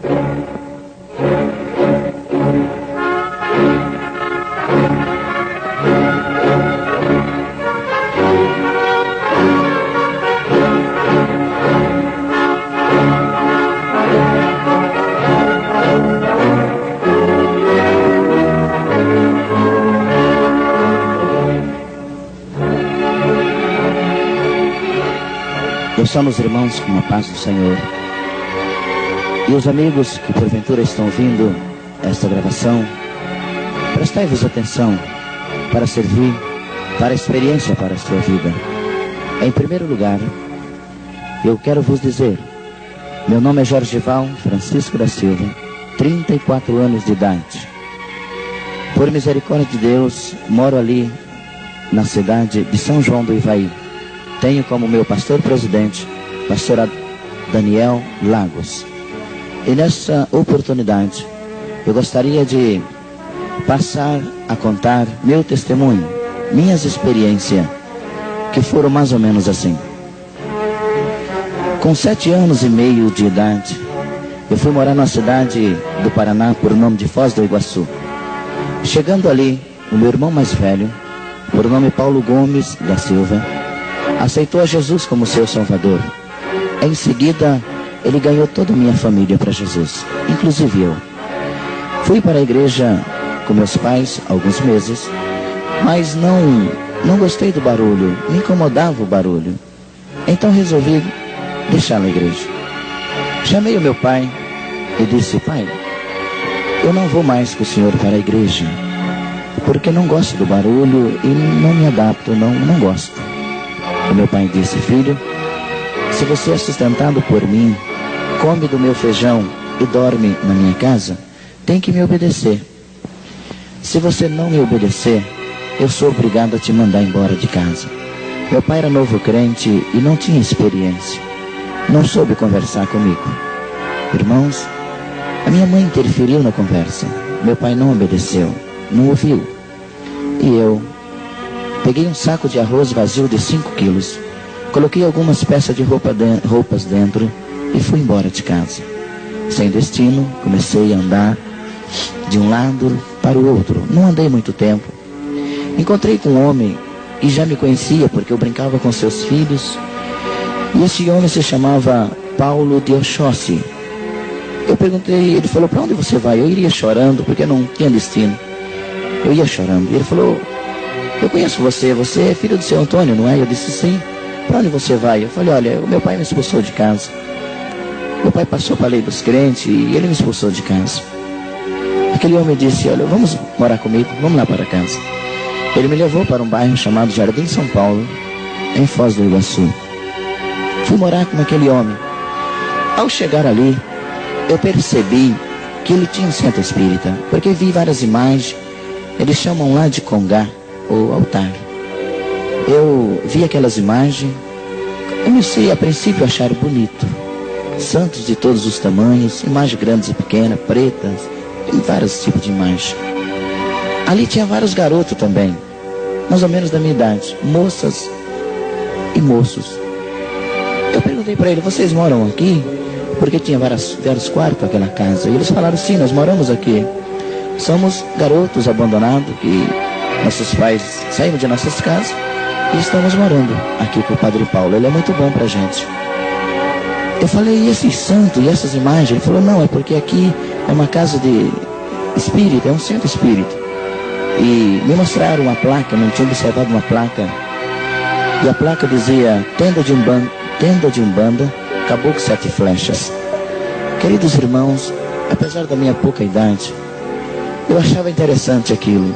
Eu salmo os irmãos com a paz do Senhor. E os amigos que porventura estão ouvindo esta gravação, prestai-vos atenção para servir, para a experiência para a sua vida. Em primeiro lugar, eu quero vos dizer, meu nome é Jorgival Francisco da Silva, 34 anos de idade. Por misericórdia de Deus, moro ali na cidade de São João do Ivaí. Tenho como meu pastor-presidente, pastor Daniel Lagos. E nessa oportunidade, eu gostaria de passar a contar meu testemunho, minhas experiências, que foram mais ou menos assim. Com 7 anos e meio de idade, eu fui morar na cidade do Paraná por nome de Foz do Iguaçu. Chegando ali, o meu irmão mais velho, por nome Paulo Gomes da Silva, aceitou a Jesus como seu Salvador. Em seguida, ele ganhou toda a minha família para Jesus, inclusive eu. Fui para a igreja com meus pais alguns meses, mas não gostei do barulho, me incomodava o barulho. Então resolvi deixar a igreja. Chamei o meu pai e disse: pai, eu não vou mais com o senhor para a igreja, porque não gosto do barulho e não me adapto, não gosto. O meu pai disse: filho, se você é sustentado por mim, come do meu feijão e dorme na minha casa, tem que me obedecer. Se você não me obedecer, eu sou obrigado a te mandar embora de casa. Meu pai era novo crente e não tinha experiência. Não soube conversar comigo. Irmãos, a minha mãe interferiu na conversa. Meu pai não obedeceu, não ouviu. E eu peguei um saco de arroz vazio de 5 quilos, coloquei algumas peças de roupas dentro e fui embora de casa. Sem destino, comecei a andar de um lado para o outro. Não andei muito tempo. Encontrei com um homem que já me conhecia porque eu brincava com seus filhos. E esse homem se chamava Paulo de Oxóssi. Eu perguntei, ele falou: para onde você vai? Eu iria chorando porque não tinha destino. Eu ia chorando. E ele falou: eu conheço você, você é filho do seu Antônio, não é? Eu disse: sim. Para onde você vai? Eu falei: olha, o meu pai me expulsou de casa. Meu pai passou para a lei dos crentes e ele me expulsou de casa. Aquele homem disse: olha, vamos morar comigo, vamos lá para casa. Ele me levou para um bairro chamado Jardim São Paulo, em Foz do Iguaçu. Fui morar com aquele homem. Ao chegar ali, eu percebi que ele tinha um centro espírita, porque vi várias imagens, eles chamam lá de congá, ou altar. Eu vi aquelas imagens, comecei a princípio a achar bonito. Santos de todos os tamanhos, imagens grandes e pequenas, pretas, e vários tipos de imagens. Ali tinha vários garotos também, mais ou menos da minha idade, moças e moços. Eu perguntei para ele: vocês moram aqui? Porque tinha vários quartos naquela casa. E eles falaram: sim, nós moramos aqui. Somos garotos abandonados que nossos pais saíram de nossas casas e estamos morando aqui com o Padre Paulo. Ele é muito bom pra gente. Eu falei: e esses santos e essas imagens? Ele falou: não, é porque aqui é uma casa de espírita, é um centro espírita. E me mostraram uma placa, não tinha observado uma placa. E a placa dizia: tenda de Umbanda, Caboclo 7 Flechas. Queridos irmãos, apesar da minha pouca idade, eu achava interessante aquilo,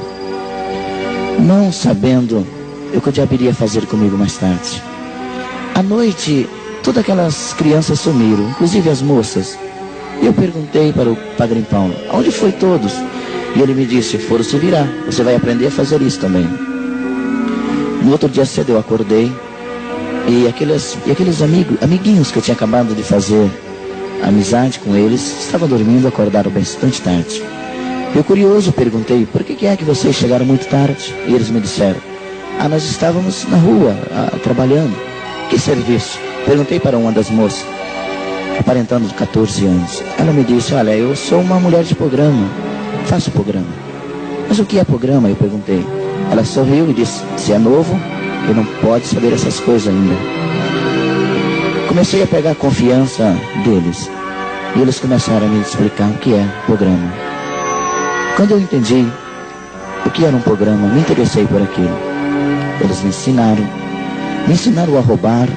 não sabendo o que o diabo iria fazer comigo mais tarde. À noite, todas aquelas crianças sumiram, inclusive as moças. Eu perguntei para o Padre Paulo: onde foi todos? E ele me disse: foram se virar, você vai aprender a fazer isso também. No outro dia cedo eu acordei, e aqueles amiguinhos que eu tinha acabado de fazer amizade com eles, estavam dormindo, acordaram bastante tarde. Eu, curioso, perguntei: por que é que vocês chegaram muito tarde? E eles me disseram: nós estávamos na rua, trabalhando. Que serviço? Perguntei para uma das moças. aparentando 14 anos. Ela me disse: olha, eu sou uma mulher de programa, faço programa. Mas o que é programa? Eu perguntei. Ela sorriu e disse: se é novo e não pode saber essas coisas ainda. Comecei a pegar a confiança deles e eles começaram a me explicar o que é programa. Quando eu entendi o que era um programa, me interessei por aquilo. Eles me ensinaram a roubar,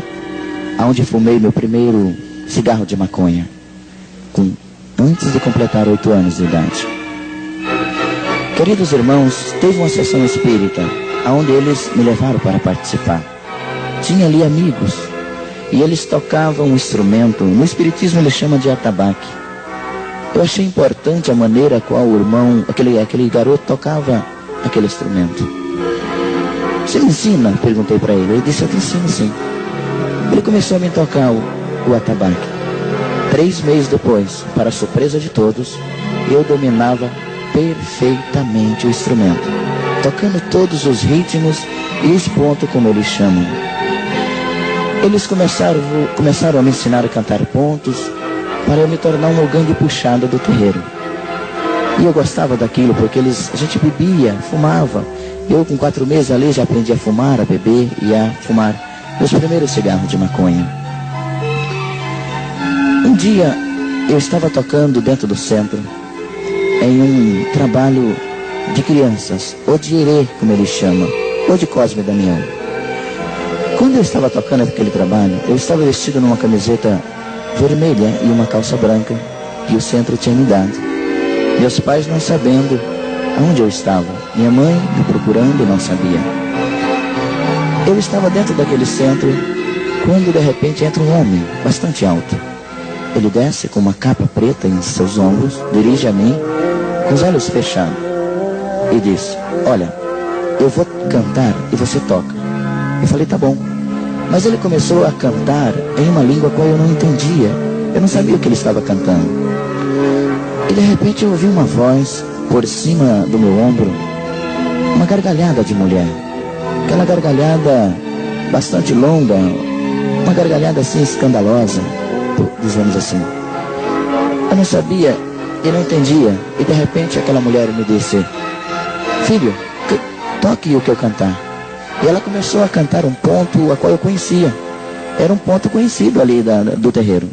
aonde fumei meu primeiro cigarro de maconha, antes de completar 8 anos de idade. Queridos irmãos, teve uma sessão espírita, aonde eles me levaram para participar. Tinha ali amigos, e eles tocavam um instrumento, no espiritismo eles chamam de atabaque. Eu achei importante a maneira qual o irmão, aquele garoto tocava aquele instrumento. Você me ensina? Perguntei para ele. Ele disse: eu te ensino sim. Ele começou a me tocar o atabaque. 3 meses depois, para a surpresa de todos, eu dominava perfeitamente o instrumento, tocando todos os ritmos e os pontos, como eles chamam. Eles começaram a me ensinar a cantar pontos, para eu me tornar um gangue puxado do terreiro. E eu gostava daquilo, porque a gente bebia, fumava. Eu com 4 meses ali já aprendi a fumar, a beber e a fumar meus primeiros cigarros de maconha. Um dia eu estava tocando dentro do centro, em um trabalho de crianças, ou de herê, como eles chamam, ou de Cosme e Damião. Quando eu estava tocando aquele trabalho, eu estava vestido numa camiseta vermelha e uma calça branca, que o centro tinha me dado. Meus pais não sabendo aonde eu estava, minha mãe me procurando, não sabia. Eu estava dentro daquele centro, quando de repente entra um homem bastante alto. Ele desce com uma capa preta em seus ombros, dirige a mim, com os olhos fechados, e diz: olha, eu vou cantar e você toca. Eu falei: tá bom. Mas ele começou a cantar em uma língua qual eu não entendia. Eu não sabia o que ele estava cantando. E de repente eu ouvi uma voz por cima do meu ombro, uma gargalhada de mulher. Aquela gargalhada bastante longa, uma gargalhada assim escandalosa, dizemos assim. Eu não sabia e não entendia. E de repente aquela mulher me disse: filho, toque o que eu cantar. E ela começou a cantar um ponto a qual eu conhecia. Era um ponto conhecido ali do terreiro.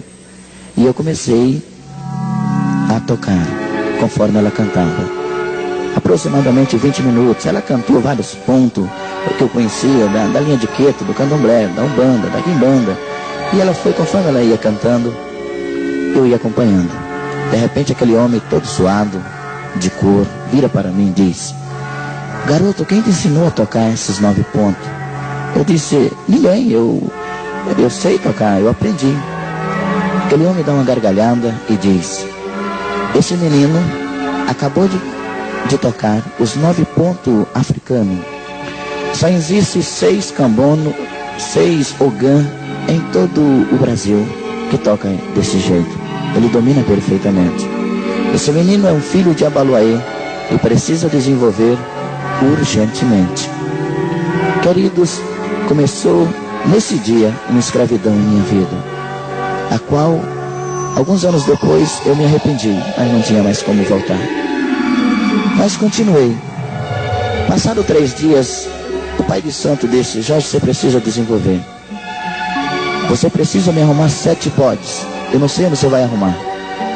E eu comecei a tocar conforme ela cantava. Aproximadamente 20 minutos. Ela cantou vários pontos que eu conhecia, da linha de Queto, do candomblé, da umbanda, da quimbanda. E ela foi, conforme ela ia cantando, eu ia acompanhando. De repente aquele homem todo suado, de cor, vira para mim e diz: garoto, quem te ensinou a tocar esses 9 pontos? Eu disse: ninguém, eu sei tocar, eu aprendi. Aquele homem dá uma gargalhada e diz: esse menino acabou de tocar os 9 pontos africanos. Só existe 6 cambono, 6 ogã em todo o Brasil que toca desse jeito. Ele domina perfeitamente. Esse menino é um filho de Abaluaê e precisa desenvolver urgentemente. Queridos, começou nesse dia uma escravidão em minha vida, a qual alguns anos depois eu me arrependi, mas não tinha mais como voltar. Mas continuei. Passado 3 dias, o pai de santo disse: Jorge, você precisa desenvolver. Você precisa me arrumar 7 bodes. Eu não sei onde você vai arrumar.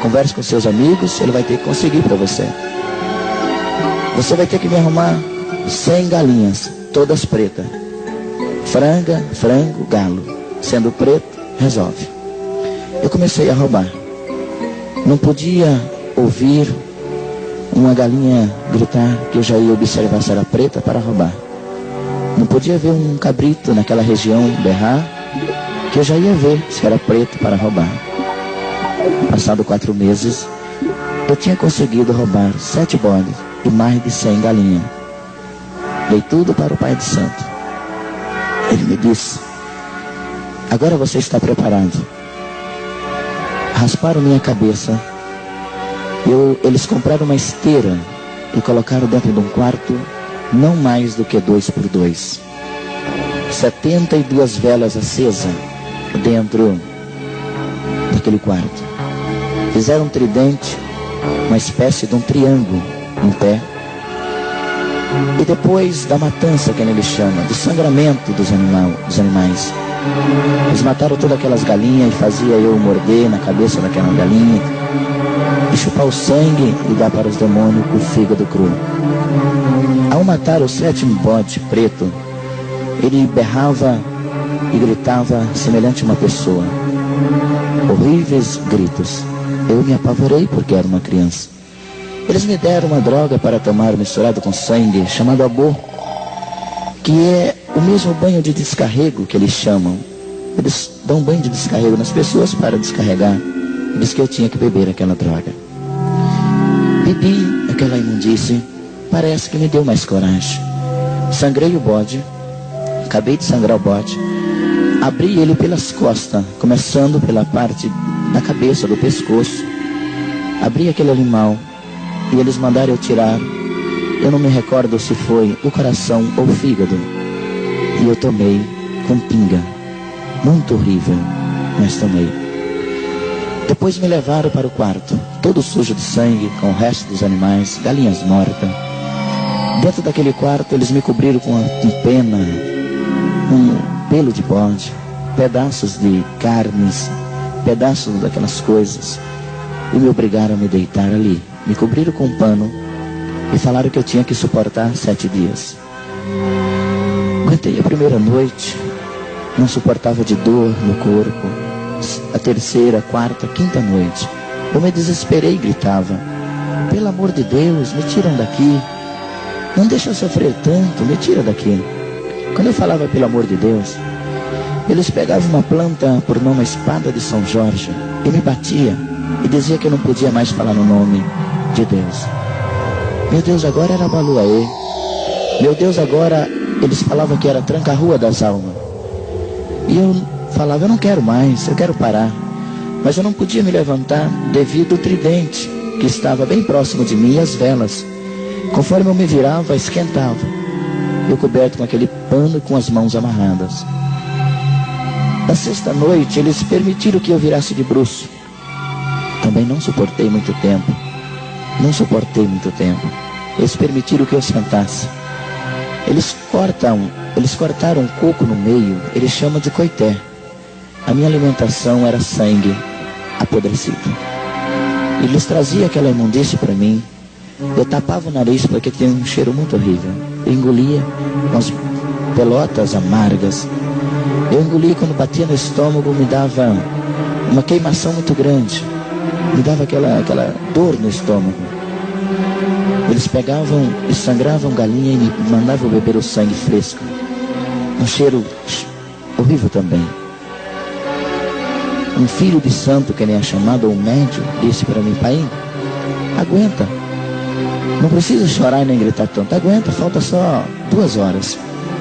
Converse com seus amigos, ele vai ter que conseguir para você. Você vai ter que me arrumar 100 galinhas, todas pretas. Franga, frango, galo. Sendo preto, resolve. Eu comecei a roubar. Não podia ouvir uma galinha gritar que eu já ia observar se era preta para roubar. Não podia ver um cabrito naquela região berrar, que eu já ia ver se era preto para roubar. Passado 4 meses, eu tinha conseguido roubar 7 bodes e mais de 100 galinhas. Dei tudo para o pai de santo. Ele me disse: agora você está preparado. Rasparam minha cabeça. Eles compraram uma esteira e colocaram dentro de um quarto, não mais do que 2 por 2. 72 velas acesas dentro naquele quarto. Fizeram um tridente, uma espécie de um triângulo em pé. E depois da matança, que ele chama, do sangramento dos animais, eles mataram todas aquelas galinhas e fazia eu morder na cabeça daquela galinha e chupar o sangue e dar para os demônios o fígado cru. Ao matar o 7º bode preto, ele berrava e gritava semelhante a uma pessoa. Horríveis gritos. Eu me apavorei porque era uma criança. Eles me deram uma droga para tomar misturado com sangue, chamado abô, que é o mesmo banho de descarrego que eles chamam. Eles dão banho de descarrego nas pessoas para descarregar. Diz que eu tinha que beber aquela droga. Bebi aquela imundície, parece que me deu mais coragem. Sangrei o bode, acabei de sangrar o bode, abri ele pelas costas, começando pela parte da cabeça, do pescoço. Abri aquele animal e eles mandaram eu tirar. Eu não me recordo se foi o coração ou o fígado. E eu tomei com pinga. Muito horrível, mas tomei. Depois me levaram para o quarto, todo sujo de sangue, com o resto dos animais, galinhas mortas. Dentro daquele quarto eles me cobriram com uma pena, um pelo de bode, pedaços de carnes, pedaços daquelas coisas. E me obrigaram a me deitar ali. Me cobriram com um pano e falaram que eu tinha que suportar 7 dias. Aguentei a primeira noite, não suportava de dor no corpo. A terceira, quarta, quinta noite, eu me desesperei e gritava: pelo amor de Deus, me tiram daqui. Não deixa eu sofrer tanto, me tira daqui. Quando eu falava pelo amor de Deus, eles pegavam uma planta por nome Espada de São Jorge e me batia e dizia que eu não podia mais falar no nome de Deus. Meu Deus, agora era Baluaê. Meu Deus, agora eles falavam que era Tranca-Rua das Almas. E eu falava: eu não quero mais, eu quero parar. Mas eu não podia me levantar devido ao tridente que estava bem próximo de mim e as velas. Conforme eu me virava, esquentava. Eu coberto com aquele pano e com as mãos amarradas. Na sexta noite, eles permitiram que eu virasse de bruço. Também não suportei muito tempo. Eles permitiram que eu sentasse. Eles cortaram um coco no meio, eles chamam de coité. A minha alimentação era sangue apodrecido. Eles traziam aquela imundície para mim. Eu tapava o nariz porque tinha um cheiro muito horrível. Eu engolia umas pelotas amargas. Eu engolia, quando batia no estômago, me dava uma queimação muito grande. Me dava aquela dor no estômago. Eles pegavam e sangravam galinha e me mandavam beber o sangue fresco. Um cheiro horrível também. Um filho de santo, que nem é chamado, ou médium, disse para mim: pai, aguenta. Não precisa chorar e nem gritar tanto. Aguenta, falta só 2 horas.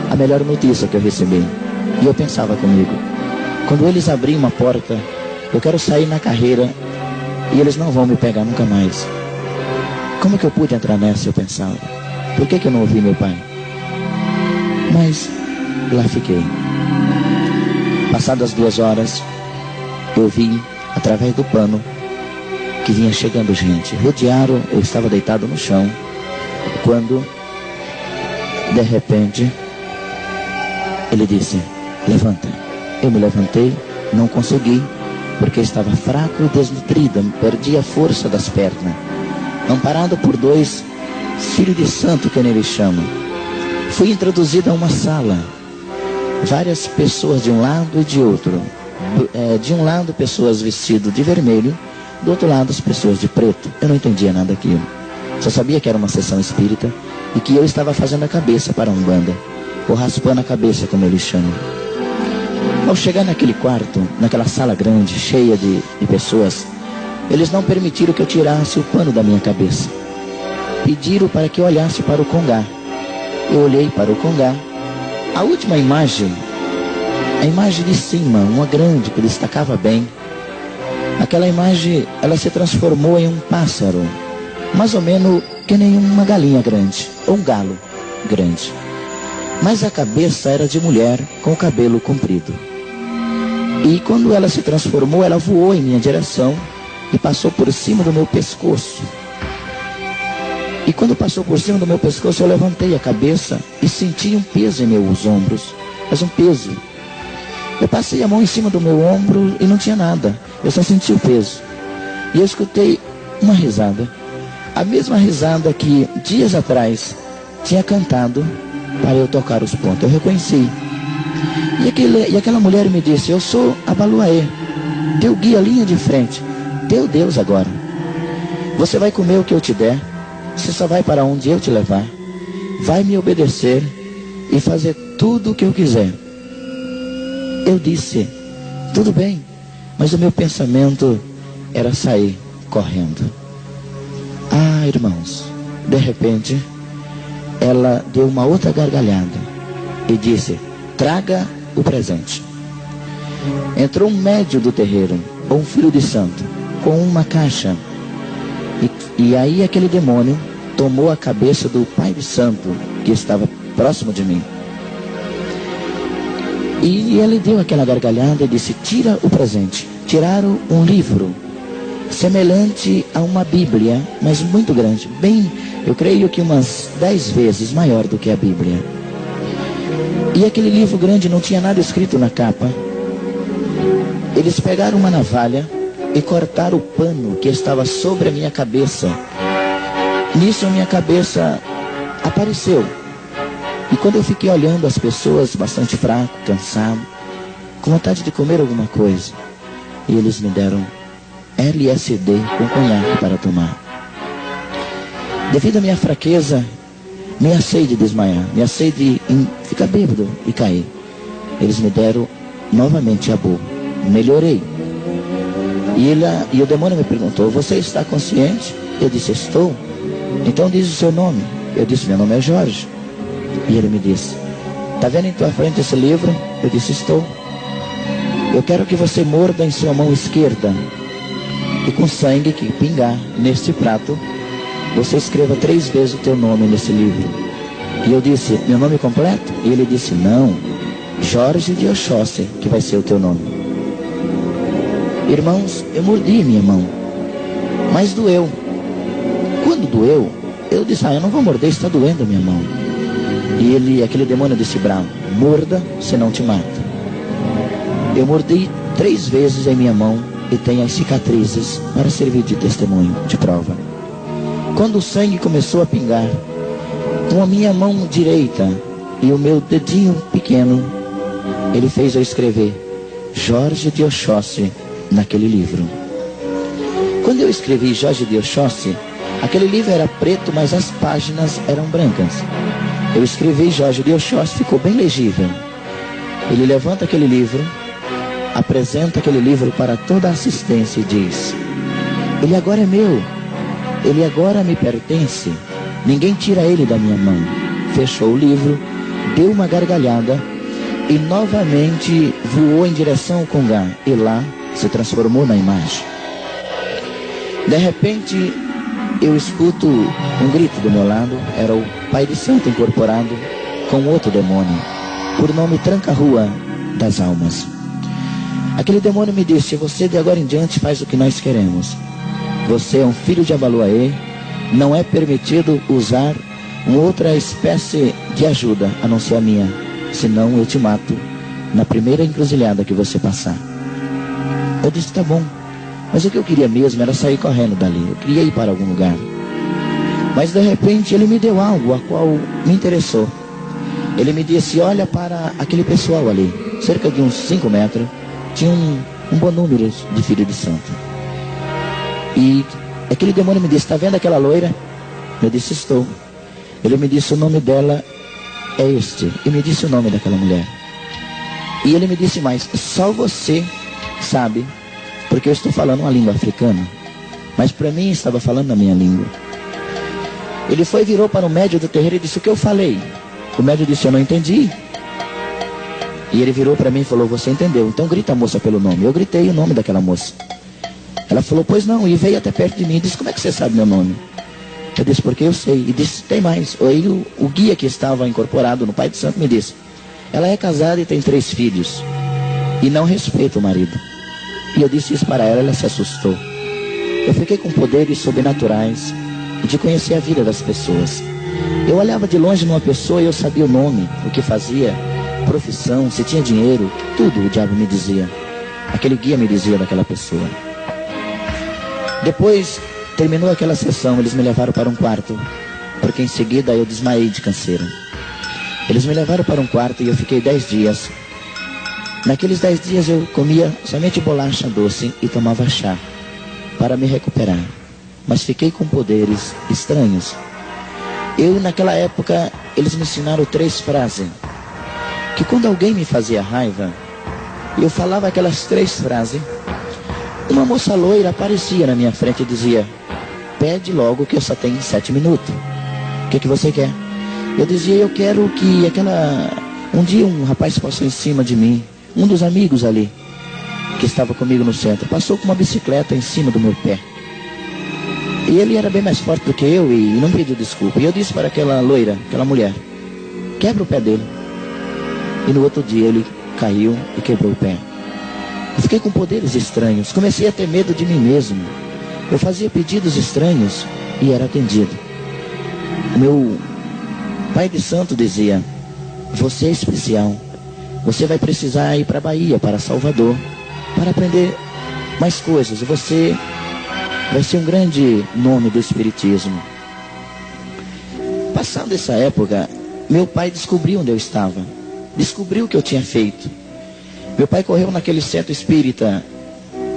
A melhor notícia que eu recebi. E eu pensava comigo: quando eles abrirem uma porta, eu quero sair na carreira e eles não vão me pegar nunca mais. Como que eu pude entrar nessa? Eu pensava. Por que eu não ouvi meu pai? Mas lá fiquei. Passadas 2 horas, eu vi através do pano que vinha chegando gente. Rodearam, eu estava deitado no chão, quando de repente ele disse: levanta. Eu me levantei, não consegui, porque estava fraco e desnutrido, perdi a força das pernas. Amparado por 2 filhos de santo, que ele chama, fui introduzido a uma sala. Várias pessoas de um lado e de outro. De um lado, pessoas vestidas de vermelho, do outro lado, as pessoas de preto. Eu não entendia nada daquilo. Só sabia que era uma sessão espírita e que eu estava fazendo a cabeça para a Umbanda, ou raspando a cabeça, como eles chamam. Ao chegar naquele quarto, naquela sala grande, cheia de pessoas, eles não permitiram que eu tirasse o pano da minha cabeça. Pediram para que eu olhasse para o congá. Eu olhei para o congá. A última imagem, a imagem de cima, uma grande, que destacava bem. Aquela imagem, ela se transformou em um pássaro, mais ou menos que nem uma galinha grande, ou um galo grande. Mas a cabeça era de mulher, com o cabelo comprido. E quando ela se transformou, ela voou em minha direção e passou por cima do meu pescoço. E quando passou por cima do meu pescoço, eu levantei a cabeça e senti um peso em meus ombros. Mas um peso. Eu passei a mão em cima do meu ombro e não tinha nada. Eu só senti o peso. E eu escutei uma risada. A mesma risada que dias atrás tinha cantado para eu tocar os pontos. Eu reconheci. E aquela mulher me disse: eu sou Abaluaê, teu guia, linha de frente, teu Deus agora. Você vai comer o que eu te der, você só vai para onde eu te levar, vai me obedecer e fazer tudo o que eu quiser. Eu disse: tudo bem, mas o meu pensamento era sair correndo. Ah, irmãos, de repente, ela deu uma outra gargalhada e disse: traga o presente. Entrou um médium do terreiro, ou um filho de santo, com uma caixa. E aí aquele demônio tomou a cabeça do pai de santo, que estava próximo de mim. E ele deu aquela gargalhada e disse: tira o presente. Tiraram um livro, semelhante a uma Bíblia, mas muito grande. Bem, eu creio que umas 10 vezes maior do que a Bíblia. E aquele livro grande não tinha nada escrito na capa. Eles pegaram uma navalha e cortaram o pano que estava sobre a minha cabeça. Nisso a minha cabeça apareceu. E quando eu fiquei olhando as pessoas, bastante fraco, cansado, com vontade de comer alguma coisa, e eles me deram LSD com conhaque para tomar. Devido à minha fraqueza, me assei de desmaiar, me assei de ficar bêbado e cair. Eles me deram novamente a boa. Melhorei. E o demônio me perguntou: você está consciente? Eu disse: estou. Então diz o seu nome. Eu disse: meu nome é Jorge. E ele me disse: está vendo em tua frente esse livro? Eu disse: estou. Eu quero que você morda em sua mão esquerda, e com sangue que pingar neste prato, você escreva 3 vezes o teu nome nesse livro. E eu disse: meu nome completo? E ele disse: não, Jorge de Oxóssi, que vai ser o teu nome. Irmãos, eu mordi minha mão, mas doeu. Quando doeu, eu disse: eu não vou morder, está doendo a minha mão. E aquele demônio disse bravo: morda, senão te mata. Eu mordi 3 vezes em minha mão e tenho as cicatrizes para servir de testemunho, de prova. Quando o sangue começou a pingar, com a minha mão direita e o meu dedinho pequeno, ele fez eu escrever Jorge de Oxóssi naquele livro. Quando eu escrevi Jorge de Oxóssi, aquele livro era preto, mas as páginas eram brancas. Eu escrevi Jorge de Oxóssi, ficou bem legível. Ele levanta aquele livro, apresenta aquele livro para toda a assistência e diz: ele agora é meu, ele agora me pertence, ninguém tira ele da minha mão. Fechou o livro, deu uma gargalhada e novamente voou em direção ao Congá, e lá se transformou na imagem. De repente eu escuto um grito do meu lado. Era o pai de santo incorporado com outro demônio, por nome Tranca-Rua das Almas. Aquele demônio me disse: você de agora em diante faz o que nós queremos. Você é um filho de Abaluaê, não é permitido usar uma outra espécie de ajuda a não ser a minha, senão eu te mato na primeira encruzilhada que você passar. Eu disse: tá bom, mas o que eu queria mesmo era sair correndo dali, eu queria ir para algum lugar. Mas de repente ele me deu algo a qual me interessou. Ele me disse: olha para aquele pessoal ali, cerca de uns 5 metros, tinha um bom número de filhos de santo. E aquele demônio me disse: está vendo aquela loira? Eu disse: estou. Ele me disse: o nome dela é este. E me disse o nome daquela mulher. E ele me disse mais: só você sabe, porque eu estou falando uma língua africana, mas para mim estava falando na minha língua. Ele foi e virou para o médium do terreiro e disse: o que eu falei? O médium disse: eu não entendi. E ele virou para mim e falou: você entendeu, então grita a moça pelo nome. Eu gritei o nome daquela moça. Ela falou: pois não, e veio até perto de mim e disse: como é que você sabe meu nome? Eu disse: porque eu sei. E disse: tem mais. Aí o guia que estava incorporado no Pai de Santo me disse: ela é casada e tem 3 filhos. e não respeita o marido. E eu disse isso para ela, ela se assustou. Eu fiquei com poderes sobrenaturais de conhecer a vida das pessoas. Eu olhava de longe numa pessoa e eu sabia o nome, o que fazia, profissão, se tinha dinheiro, tudo o diabo me dizia. Aquele guia me dizia daquela pessoa. Depois, terminou aquela sessão, eles me levaram para um quarto, porque em seguida eu desmaiei de canseira. Eles me levaram para um quarto e eu fiquei 10 dias. Naqueles 10 dias eu comia somente bolacha doce e tomava chá, para me recuperar. Mas fiquei com poderes estranhos. Naquela época, eles me ensinaram 3 frases. Que quando alguém me fazia raiva, eu falava aquelas 3 frases, uma moça loira aparecia na minha frente e dizia: pede logo que eu só tenho 7 minutos. O que você quer? Eu dizia: eu quero que um dia um rapaz passou em cima de mim, um dos amigos ali, que estava comigo no centro, passou com uma bicicleta em cima do meu pé. E ele era bem mais forte do que eu e não pediu desculpa. E eu disse para aquela loira, aquela mulher: quebra o pé dele. E no outro dia ele caiu e quebrou o pé. Eu fiquei com poderes estranhos. Comecei a ter medo de mim mesmo. Eu fazia pedidos estranhos e era atendido. O meu pai de santo dizia: você é especial. Você vai precisar ir para a Bahia, para Salvador, para aprender mais coisas. Você vai ser um grande nome do espiritismo. Passando essa época, meu pai descobriu onde eu estava. Descobriu o que eu tinha feito. Meu pai correu naquele centro espírita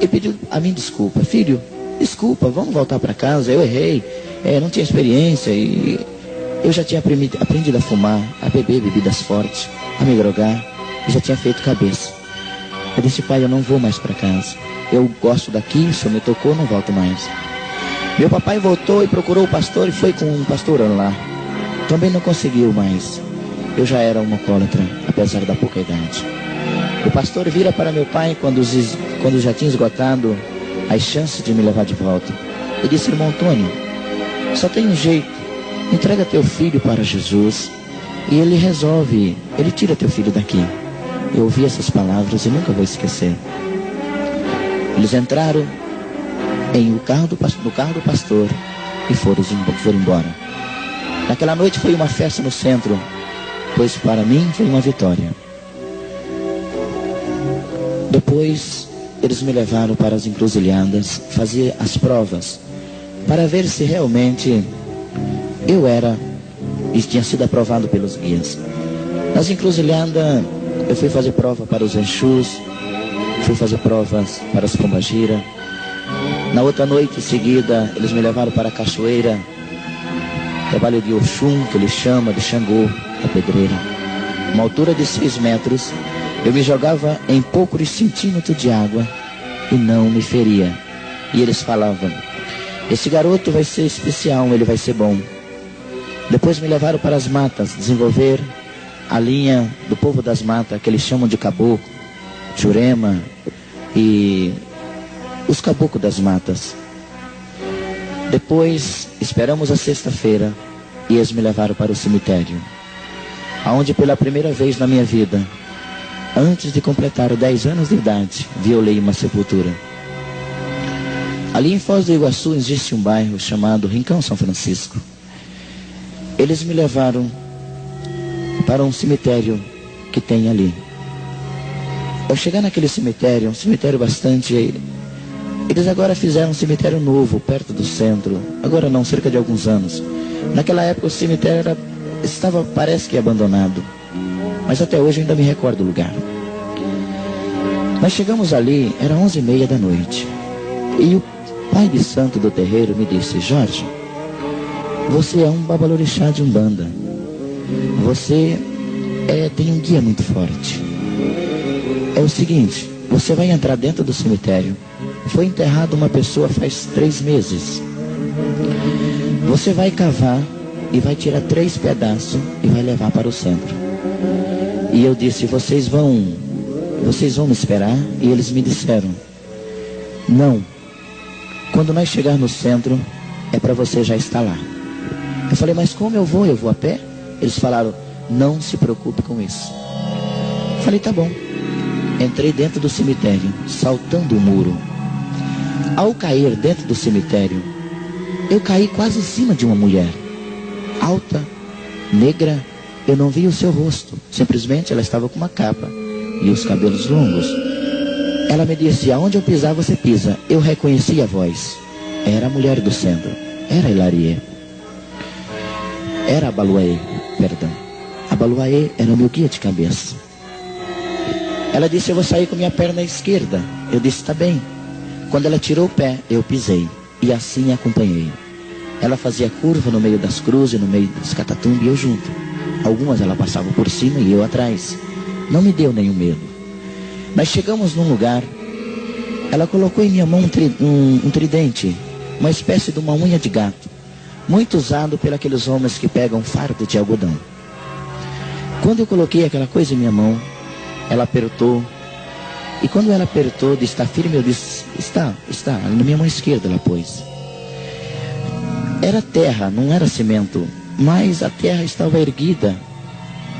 e pediu a mim desculpa. Filho, desculpa, vamos voltar para casa. Eu errei, não tinha experiência e eu já tinha aprendido a fumar, a beber bebidas fortes, a me drogar e já tinha feito cabeça. Eu disse: pai, eu não vou mais para casa. Eu gosto daqui, o senhor me tocou, não volto mais. Meu papai voltou e procurou o pastor e foi com um pastorão lá. Também não conseguiu mais. Eu já era um alcoólatra, apesar da pouca idade. O pastor vira para meu pai quando já tinha esgotado as chances de me levar de volta. Eu disse: irmão Antônio, só tem um jeito. Entrega teu filho para Jesus e ele resolve, ele tira teu filho daqui. Eu ouvi essas palavras e nunca vou esquecer. Eles entraram no carro do pastor e foram embora. Naquela noite foi uma festa no centro, pois para mim foi uma vitória. Depois eles me levaram para as encruzilhadas, fazer as provas, para ver se realmente eu era e tinha sido aprovado pelos guias. Nas encruzilhadas eu fui fazer prova para os Exus, fui fazer provas para as Pombagira. Na outra noite em seguida eles me levaram para a cachoeira, trabalho de Oxum, que ele chama de Xangô, da pedreira. Uma altura de 6 metros, eu me jogava em poucos centímetros de água e não me feria. E eles falavam: esse garoto vai ser especial, ele vai ser bom. Depois me levaram para as matas, desenvolver a linha do povo das matas, que eles chamam de caboclo, Jurema e os caboclos das matas. Depois esperamos a sexta-feira e eles me levaram para o cemitério, aonde pela primeira vez na minha vida, antes de completar os 10 anos de idade, violei uma sepultura. Ali em Foz do Iguaçu existe um bairro chamado Rincão São Francisco. Eles me levaram para um cemitério que tem ali. Ao chegar naquele cemitério, um cemitério bastante... Eles agora fizeram um cemitério novo, perto do centro. Agora não, cerca de alguns anos. Naquela época o cemitério estava, parece que abandonado. Mas até hoje eu ainda me recordo do lugar. Nós chegamos ali, era 11h30 da noite. E o pai de santo do terreiro me disse: Jorge, você é um babalorixá de Umbanda. Você tem um guia muito forte. É o seguinte, você vai entrar dentro do cemitério. Foi enterrada uma pessoa faz 3 meses. Você vai cavar e vai tirar 3 pedaços e vai levar para o centro. E eu disse: vocês vão me esperar? E eles me disseram: não, quando nós chegar no centro é para você já estar lá. Eu falei: mas como eu vou a pé? Eles falaram: não se preocupe com isso. Eu falei: tá bom. entrei dentro do cemitério, saltando o muro. Ao cair dentro do cemitério, eu caí quase em cima de uma mulher, alta, negra. Eu não vi o seu rosto, simplesmente ela estava com uma capa e os cabelos longos. Ela me disse: aonde eu pisar você pisa. Eu reconheci a voz. Era a mulher do centro, era Hilarie. Era a Baluaê, perdão. A Baluaê era o meu guia de cabeça. Ela disse: eu vou sair com minha perna esquerda. Eu disse: está bem. Quando ela tirou o pé, eu pisei e assim a acompanhei. Ela fazia curva no meio das cruzes, no meio dos catatumbi e eu junto. Algumas ela passava por cima e eu atrás. Não me deu nenhum medo. Nós chegamos num lugar. Ela colocou em minha mão um tridente, uma espécie de uma unha de gato, muito usado por aqueles homens que pegam fardo de algodão. Quando eu coloquei aquela coisa em minha mão, ela apertou. E quando ela apertou de estar firme, eu disse: está. Na minha mão esquerda ela pôs. Era terra, não era cimento, mas a terra estava erguida,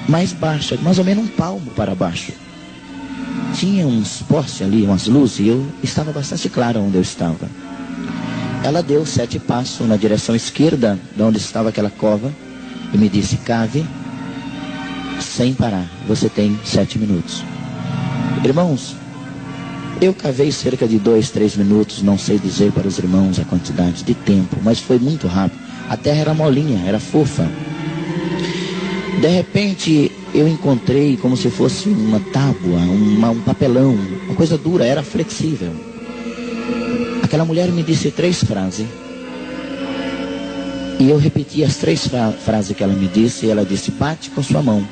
mais baixa, mais ou menos um palmo para baixo. Tinha uns postes ali, umas luzes, e eu estava bastante claro onde eu estava. Ela deu 7 passos na direção esquerda, de onde estava aquela cova, e me disse: cave sem parar, você tem 7 minutos. Irmãos, eu cavei cerca de 2, 3 minutos, não sei dizer para os irmãos a quantidade de tempo, mas foi muito rápido. A terra era molinha, era fofa. De repente, eu encontrei como se fosse uma tábua, um papelão, uma coisa dura, era flexível. Aquela mulher me disse 3 frases. E eu repeti as 3 frases que ela me disse, e ela disse: bate com sua mão.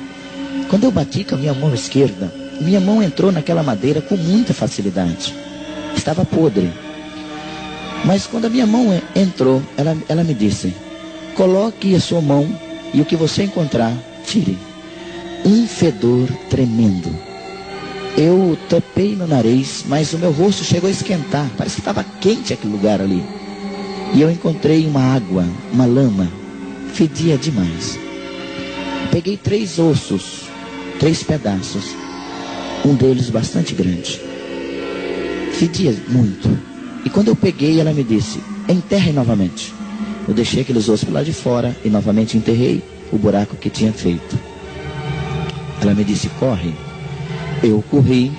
Quando eu bati com a minha mão esquerda, minha mão entrou naquela madeira com muita facilidade. Estava podre. Mas quando a minha mão entrou, ela me disse: coloque a sua mão e o que você encontrar, tire. Um fedor tremendo. Eu topei no nariz, mas o meu rosto chegou a esquentar. Parece que estava quente aquele lugar ali. E eu encontrei uma água, uma lama. Fedia demais. Peguei 3 ossos, 3 pedaços. Um deles bastante grande. Fedia muito. E quando eu peguei, ela me disse: enterre novamente. Eu deixei aqueles ossos lá de fora e novamente enterrei o buraco que tinha feito. Ela me disse: corre. Eu corri.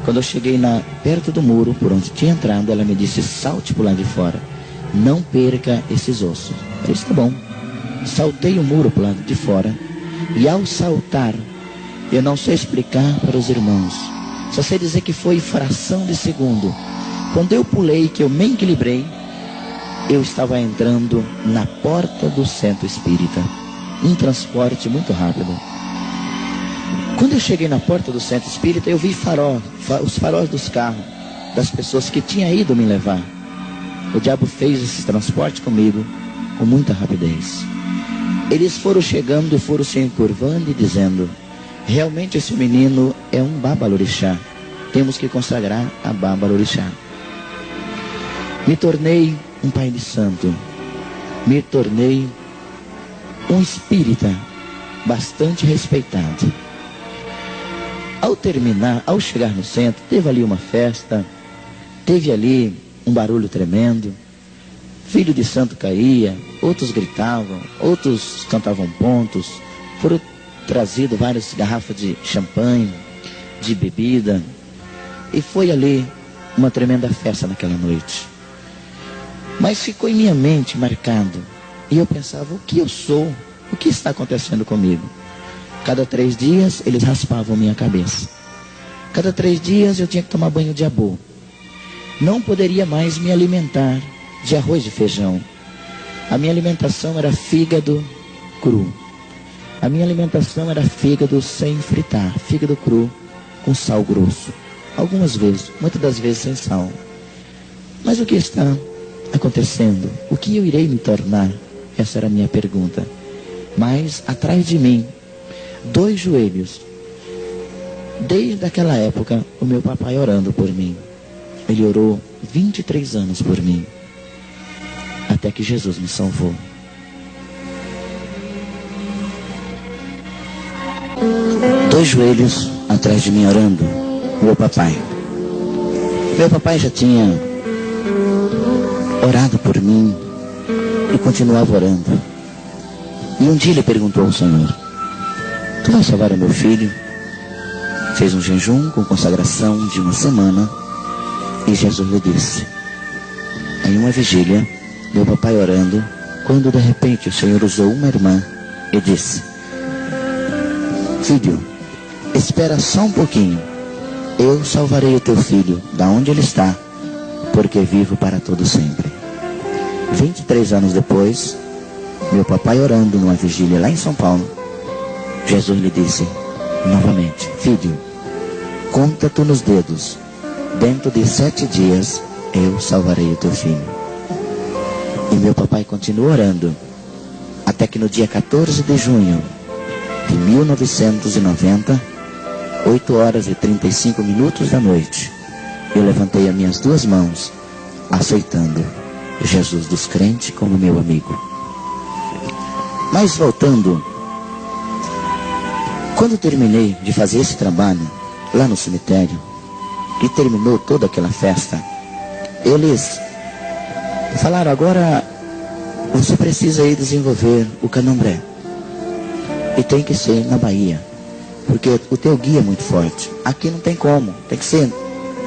Quando eu cheguei perto do muro, por onde tinha entrado, ela me disse: salte por lá de fora. Não perca esses ossos. Eu disse: tá bom. Saltei o muro por lá de fora. E ao saltar, eu não sei explicar para os irmãos. Só sei dizer que foi fração de segundo. Quando eu pulei, que eu me equilibrei, eu estava entrando na porta do centro espírita. Um transporte muito rápido. Quando eu cheguei na porta do centro espírita, eu vi os faróis dos carros, das pessoas que tinham ido me levar. O diabo fez esse transporte comigo com muita rapidez. Eles foram chegando e foram se encurvando e dizendo: realmente esse menino é um babalorixá. Temos que consagrar a babalorixá. Me tornei um pai de santo. Me tornei um espírita bastante respeitado. Ao chegar no centro, teve ali uma festa, teve ali um barulho tremendo. Filho de santo caía, outros gritavam, outros cantavam pontos. Foram trazido várias garrafas de champanhe, de bebida, e foi ali uma tremenda festa naquela noite. Mas ficou em minha mente marcado, e eu pensava: o que eu sou? O que está acontecendo comigo? Cada 3 dias eles raspavam minha cabeça. Cada 3 dias eu tinha que tomar banho de abô. Não poderia mais me alimentar de arroz e feijão. A minha alimentação era fígado cru. A minha alimentação era fígado sem fritar, fígado cru com sal grosso. Algumas vezes, muitas das vezes sem sal. Mas o que está acontecendo? O que eu irei me tornar? Essa era a minha pergunta. Mas atrás de mim, 2 joelhos. Desde aquela época, o meu papai orando por mim. Ele orou 23 anos por mim. Até que Jesus me salvou. Dois joelhos atrás de mim orando. meu papai. Meu papai já tinha orado por mim e continuava orando. E um dia ele perguntou ao Senhor: tu vai salvar o meu filho? Fez um jejum com consagração de uma semana e Jesus lhe disse. Em uma vigília, meu papai orando, quando de repente o Senhor usou uma irmã e disse: filho, espera só um pouquinho, eu salvarei o teu filho da onde ele está, porque vivo para todo sempre. 23 anos depois, meu papai orando numa vigília lá em São Paulo, Jesus lhe disse novamente: filho, conta tu nos dedos, dentro de 7 dias eu salvarei o teu filho. E meu papai continuou orando, até que no dia 14 de junho de 1990, 8 horas e 35 minutos da noite, eu levantei as minhas 2 mãos, aceitando Jesus dos crentes como meu amigo. Mas voltando, quando terminei de fazer esse trabalho lá no cemitério, e terminou toda aquela festa, eles falaram: agora você precisa ir desenvolver o candomblé, e tem que ser na Bahia, porque o teu guia é muito forte. Aqui não tem como, tem que ser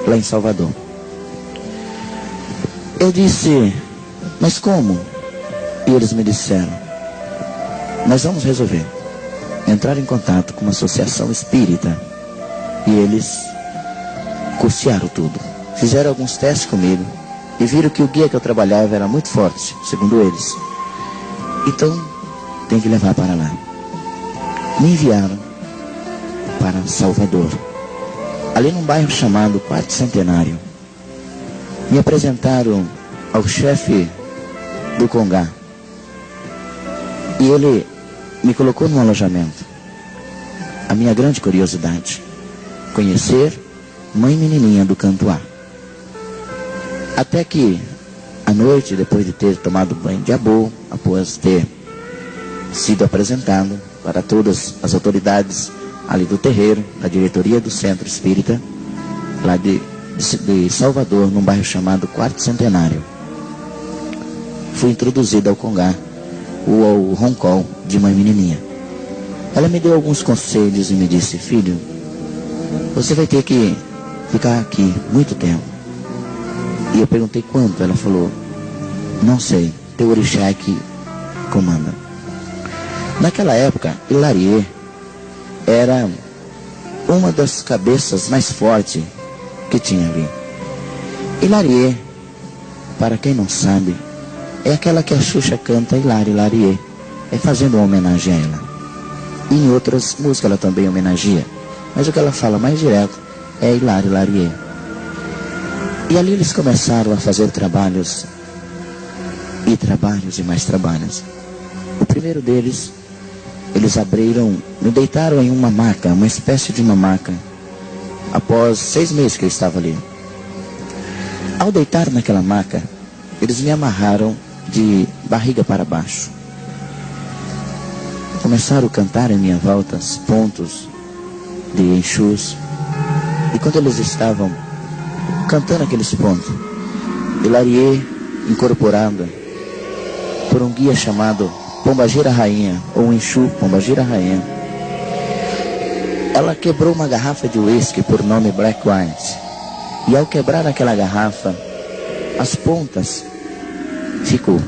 lá em Salvador. Eu disse: mas como? E eles me disseram: nós vamos resolver. Entraram em contato com uma associação espírita e eles custearam tudo. Fizeram alguns testes comigo e viram que o guia que eu trabalhava era muito forte, segundo eles. Então, tem que levar para lá. Me enviaram para Salvador, ali num bairro chamado Quarto Centenário. Me apresentaram ao chefe do Congá e ele me colocou num alojamento. A minha grande curiosidade: conhecer Mãe Menininha do Canto A. Até que, à noite, depois de ter tomado banho de abô, após ter sido apresentado para todas as autoridades ali do terreiro, da diretoria do Centro Espírita, lá de Salvador, num bairro chamado Quarto Centenário, fui introduzido ao Congá, ou ao roncol de Mãe Menininha. Ela me deu alguns conselhos e me disse: filho, você vai ter que ficar aqui muito tempo. E eu perguntei quanto. Ela falou: não sei, teu orixá é que comanda. Naquela época, Hilarie era uma das cabeças mais fortes que tinha ali. Hilarie, para quem não sabe, é aquela que a Xuxa canta Hilarie, Hilarie, é fazendo uma homenagem a ela. E em outras músicas ela também homenageia, mas o que ela fala mais direto é Hilarie, Hilarie. E ali eles começaram a fazer trabalhos, e trabalhos e mais trabalhos. O primeiro deles, eles me deitaram em uma maca, uma espécie de uma maca, após 6 meses que eu estava ali. Ao deitar naquela maca, eles me amarraram de barriga para baixo. Começaram a cantar em minha volta pontos de Exus. E quando eles estavam cantando aqueles pontos, Hilarie, incorporada por um guia chamado Pombagira Rainha, ou Exu Pombagira Rainha, ela quebrou uma garrafa de uísque por nome Black White. E ao quebrar aquela garrafa, as pontas ficou.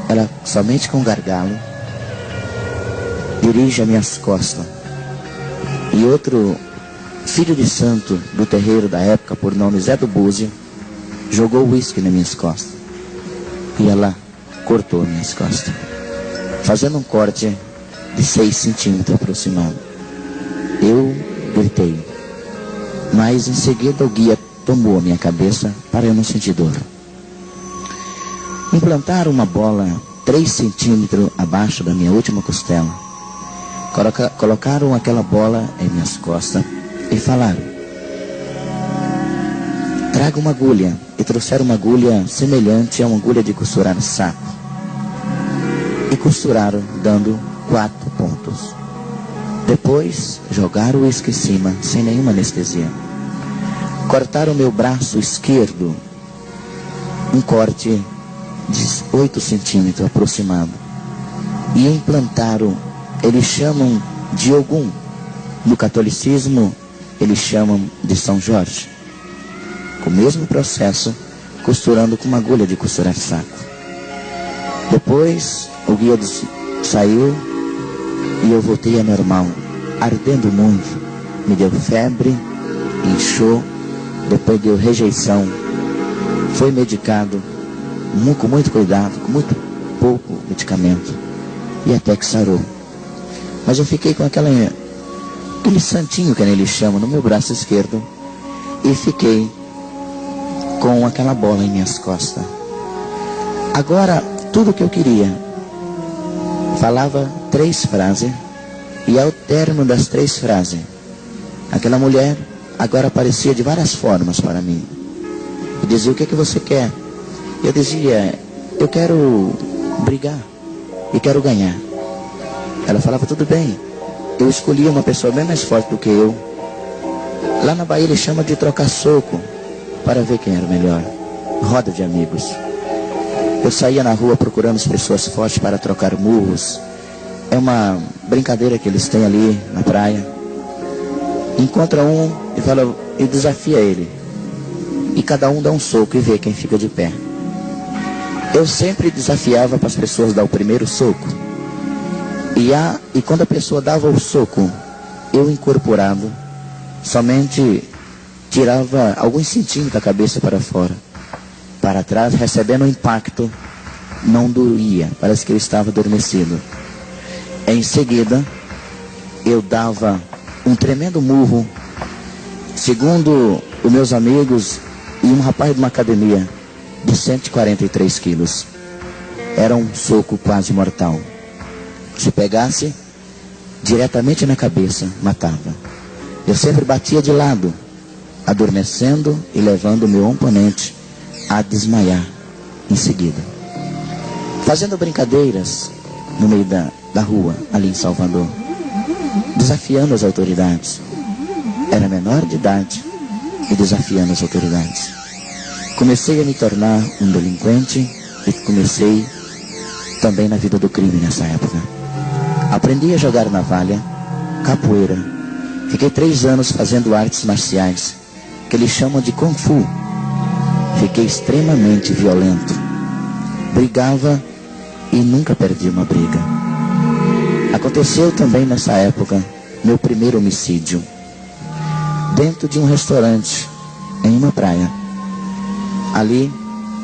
Ela somente com gargalo dirige as minhas costas. E outro filho de santo do terreiro da época, por nome Zé do Búzio, jogou uísque nas minhas costas. E ela cortou minhas costas, fazendo um corte de 6 centímetros aproximado. Eu gritei, mas em seguida o guia tomou a minha cabeça para eu não sentir dor. Implantaram uma bola 3 centímetros abaixo da minha última costela. Colocaram aquela bola em minhas costas e falaram: traga uma agulha. E trouxeram uma agulha semelhante a uma agulha de costurar saco. E costuraram, dando 4 pontos. Depois jogaram o uísque em cima, sem nenhuma anestesia. cortaram meu braço esquerdo, um corte de 8 centímetros aproximado, e implantaram, eles chamam de Ogum, no catolicismo eles chamam de São Jorge, com o mesmo processo, costurando com uma agulha de costurar saco. Depois o guia saiu e eu voltei a normal, ardendo muito, me deu febre, inchou, depois deu rejeição, foi medicado, com muito cuidado, com muito pouco medicamento, e até que sarou. Mas eu fiquei com aquele santinho que eles chamam no meu braço esquerdo, e fiquei com aquela bola em minhas costas. Agora, tudo que eu queria, falava 3 frases, e ao término das 3 frases, aquela mulher agora aparecia de várias formas para mim. Eu dizia: o que é que você quer? Eu dizia: eu quero brigar e quero ganhar. Ela falava: tudo bem. Eu escolhia uma pessoa bem mais forte do que eu. Lá na Bahia ele chama de trocar soco, para ver quem era o melhor. Roda de amigos. Eu saía na rua procurando as pessoas fortes para trocar murros. É uma brincadeira que eles têm ali na praia. Encontra um e fala, e desafia ele. E cada um dá um soco e vê quem fica de pé. Eu sempre desafiava para as pessoas dar o primeiro soco. E quando a pessoa dava o soco, eu incorporado, somente tirava alguns centímetros da cabeça para fora. Para trás, recebendo o impacto, não doía, parece que ele estava adormecido. Em seguida, eu dava um tremendo murro, segundo os meus amigos e um rapaz de uma academia, de 143 quilos. Era um soco quase mortal. Se pegasse diretamente na cabeça, matava. Eu sempre batia de lado, adormecendo e levando o meu oponente a desmaiar em seguida. Fazendo brincadeiras no meio da rua, ali em Salvador, desafiando as autoridades. Era menor de idade e desafiando as autoridades. Comecei a me tornar um delinquente e comecei também na vida do crime nessa época. Aprendi a jogar navalha, capoeira. Fiquei 3 anos fazendo artes marciais, que eles chamam de Kung Fu. Fiquei extremamente violento. Brigava e nunca perdi uma briga. Aconteceu também nessa época meu primeiro homicídio. Dentro de um restaurante, em uma praia. Ali,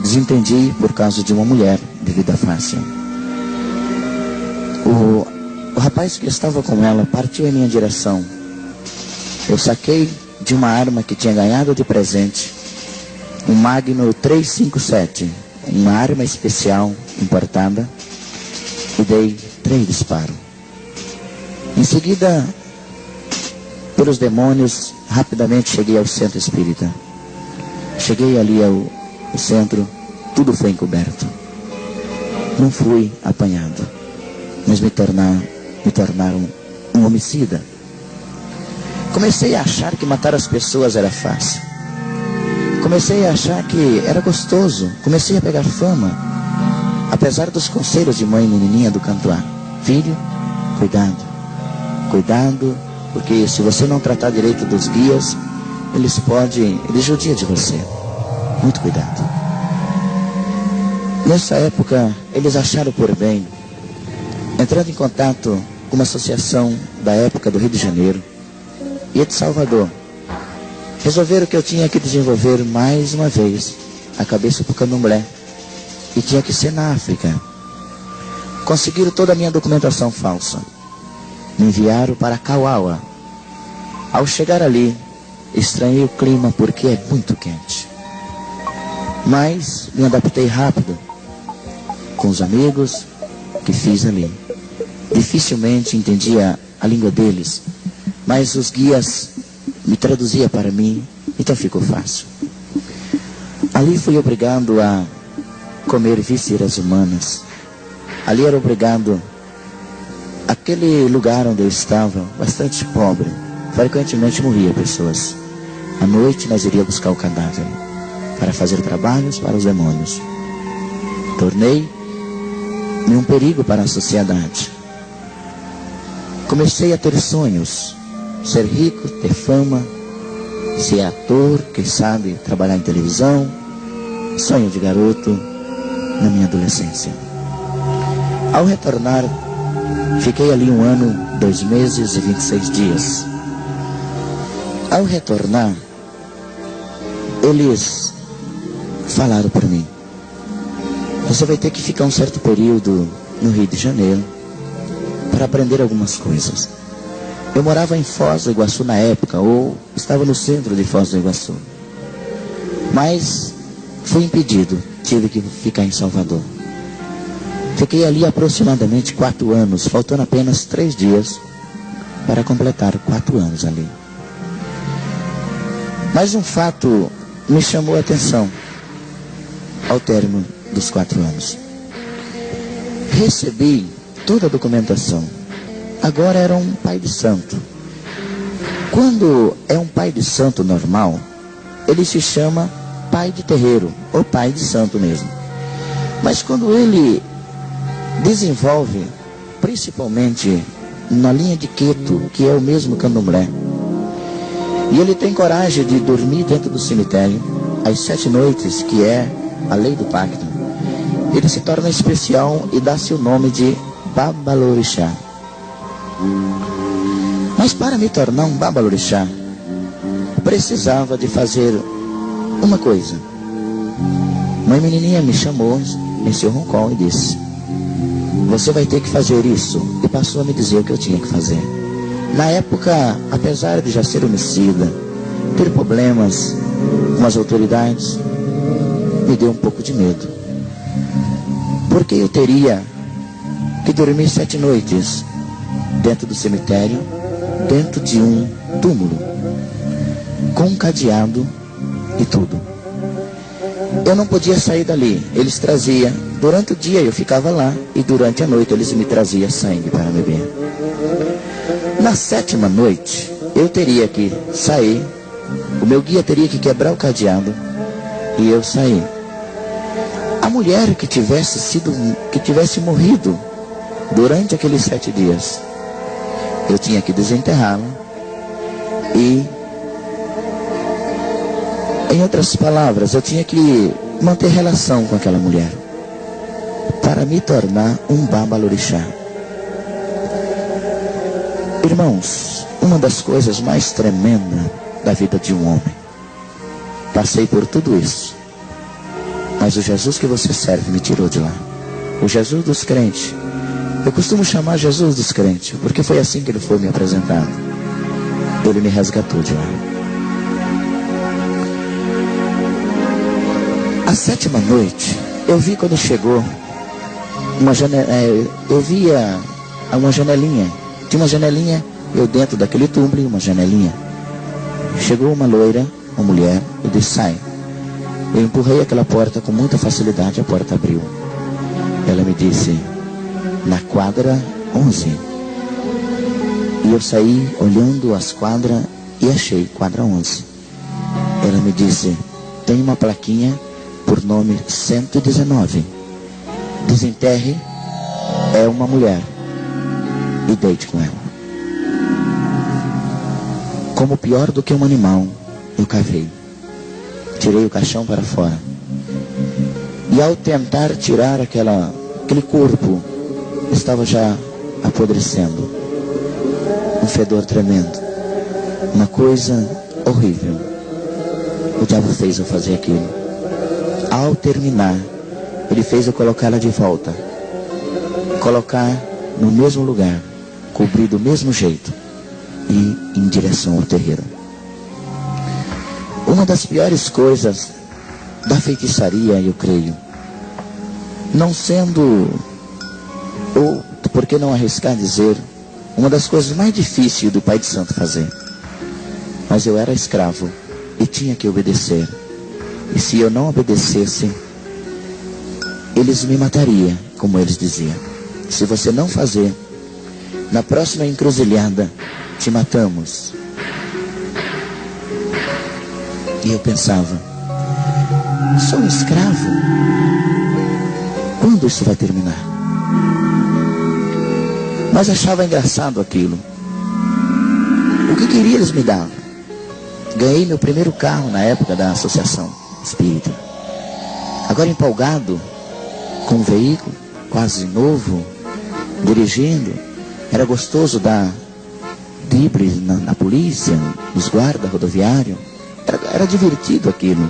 desentendi por causa de uma mulher de vida fácil. O rapaz que estava com ela partiu em minha direção. Eu saquei de uma arma que tinha ganhado de presente, um Magnum 357, uma arma especial importada, e dei 3 disparos. Em seguida, pelos demônios, rapidamente cheguei ao centro espírita. Cheguei ali ao centro, tudo foi encoberto. Não fui apanhado, mas me tornaram um homicida. Comecei a achar que matar as pessoas era fácil. Comecei a achar que era gostoso. Comecei a pegar fama. Apesar dos conselhos de mãe menininha do Cantuá. Filho, cuidado. Cuidado, porque se você não tratar direito dos guias, eles judiam de você. Muito cuidado. Nessa época, eles acharam por bem, entrando em contato com uma associação da época do Rio de Janeiro e de Salvador, resolveram que eu tinha que desenvolver mais uma vez a cabeça para o candomblé, e tinha que ser na África. Conseguiram toda a minha documentação falsa, me enviaram para Kauawa. Ao chegar ali, estranhei o clima porque é muito quente, mas me adaptei rápido com os amigos que fiz ali. Dificilmente entendia a língua deles, mas os guias me traduziam para mim, então ficou fácil. Ali fui obrigado a comer vísceras humanas. Ali era obrigado, aquele lugar onde eu estava, bastante pobre, frequentemente morria pessoas. À noite nós iríamos buscar o cadáver para fazer trabalhos para os demônios. Tornei-me um perigo para a sociedade. Comecei a ter sonhos, ser rico, ter fama, ser ator, quem sabe, trabalhar em televisão. Sonho de garoto na minha adolescência. Ao retornar, fiquei ali 1 ano, 2 meses e 26 dias. Ao retornar, eles falaram para mim: você vai ter que ficar um certo período no Rio de Janeiro para aprender algumas coisas. Eu morava em Foz do Iguaçu na época, ou estava no centro de Foz do Iguaçu. Mas fui impedido, tive que ficar em Salvador. Fiquei ali aproximadamente 4 anos, faltando apenas 3 dias para completar 4 anos ali. Mas um fato me chamou a atenção ao término dos 4 anos. Recebi toda a documentação. Agora era um pai de santo. Quando é um pai de santo normal, ele se chama pai de terreiro, ou pai de santo mesmo. Mas quando ele desenvolve, principalmente na linha de Queto, que é o mesmo candomblé, e ele tem coragem de dormir dentro do cemitério às 7 noites, que é a lei do pacto, ele se torna especial e dá-se o nome de Babalorixá. Mas para me tornar um Babalorixá, precisava de fazer uma coisa. Uma menininha me chamou, nesse roncol, e disse: você vai ter que fazer isso. E passou a me dizer o que eu tinha que fazer. Na época, apesar de já ser homicida, ter problemas com as autoridades, me deu um pouco de medo. Porque eu teria que dormir 7 noites dentro do cemitério, dentro de um túmulo, com um cadeado e tudo. Eu não podia sair dali. Eles traziam, durante o dia eu ficava lá, e durante a noite eles me traziam sangue para beber. Na 7ª noite, eu teria que sair, o meu guia teria que quebrar o cadeado, e eu sair. A mulher que tivesse morrido durante aqueles 7 dias, eu tinha que desenterrá-la e, em outras palavras, eu tinha que manter relação com aquela mulher para me tornar um Babalorixá. Irmãos, uma das coisas mais tremendas da vida de um homem. Passei por tudo isso, mas o Jesus que você serve me tirou de lá. O Jesus dos crentes. Eu costumo chamar Jesus dos crentes, porque foi assim que ele foi me apresentado. Ele me resgatou de lá. A 7ª noite, eu vi quando chegou uma janela, eu via uma janelinha. Tinha uma janelinha, eu dentro daquele túmulo, uma janelinha. Chegou uma loira, uma mulher, eu disse: sai. Eu empurrei aquela porta com muita facilidade, a porta abriu. Ela me disse: na quadra 11. E eu saí olhando as quadras e achei quadra 11. Ela me disse: tem uma plaquinha por nome 119. Desenterre, é uma mulher, e deite com ela. Como pior do que um animal, eu cavei. Tirei o caixão para fora. E ao tentar tirar aquele corpo, estava já apodrecendo. Um fedor tremendo. Uma coisa horrível. O diabo fez eu fazer aquilo. Ao terminar, ele fez eu colocá-la de volta. Colocar no mesmo lugar, cobrir do mesmo jeito e em direção ao terreiro. Uma das piores coisas da feitiçaria, eu creio, não sendo, ou por que não arriscar dizer, uma das coisas mais difíceis do pai de santo fazer. Mas eu era escravo e tinha que obedecer. E se eu não obedecesse, eles me matariam, como eles diziam. Se você não fazer, na próxima encruzilhada, te matamos. E eu pensava, sou um escravo? Quando isso vai terminar? Mas achava engraçado aquilo. O que queria eles me davam. Ganhei meu primeiro carro na época da associação espírita. Agora empolgado com um veículo quase novo, dirigindo, era gostoso dar dribles na polícia, nos guardas rodoviários. Era divertido aquilo.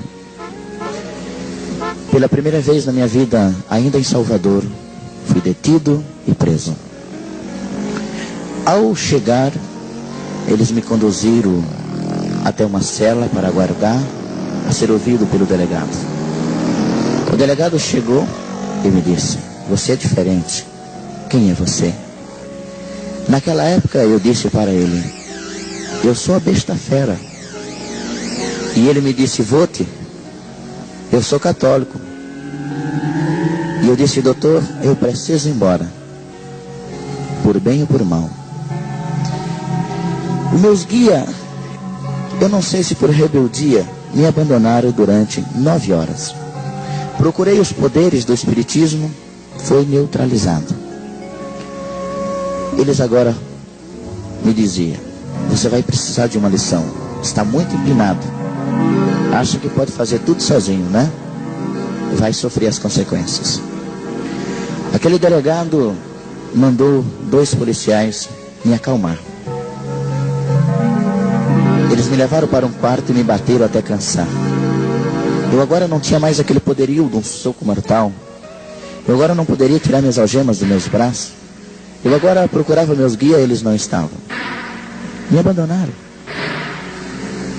Pela primeira vez na minha vida, ainda em Salvador, fui detido e preso. Ao chegar, eles me conduziram até uma cela para aguardar a ser ouvido pelo delegado. O delegado chegou e me disse, você é diferente. Quem é você? Naquela época eu disse para ele, eu sou a besta fera. E ele me disse, vote, eu sou católico. E eu disse, doutor, eu preciso ir embora, por bem ou por mal. Os meus guias, eu não sei se por rebeldia, me abandonaram durante 9 horas. Procurei os poderes do espiritismo, foi neutralizado. Eles agora me diziam, você vai precisar de uma lição, está muito inclinado, acha que pode fazer tudo sozinho, né? Vai sofrer as consequências. Aquele delegado mandou 2 policiais me acalmar. Eles me levaram para um quarto e me bateram até cansar. Eu agora não tinha mais aquele poderio de um soco mortal. Eu agora não poderia tirar minhas algemas dos meus braços. Eu agora procurava meus guias e eles não estavam. Me abandonaram.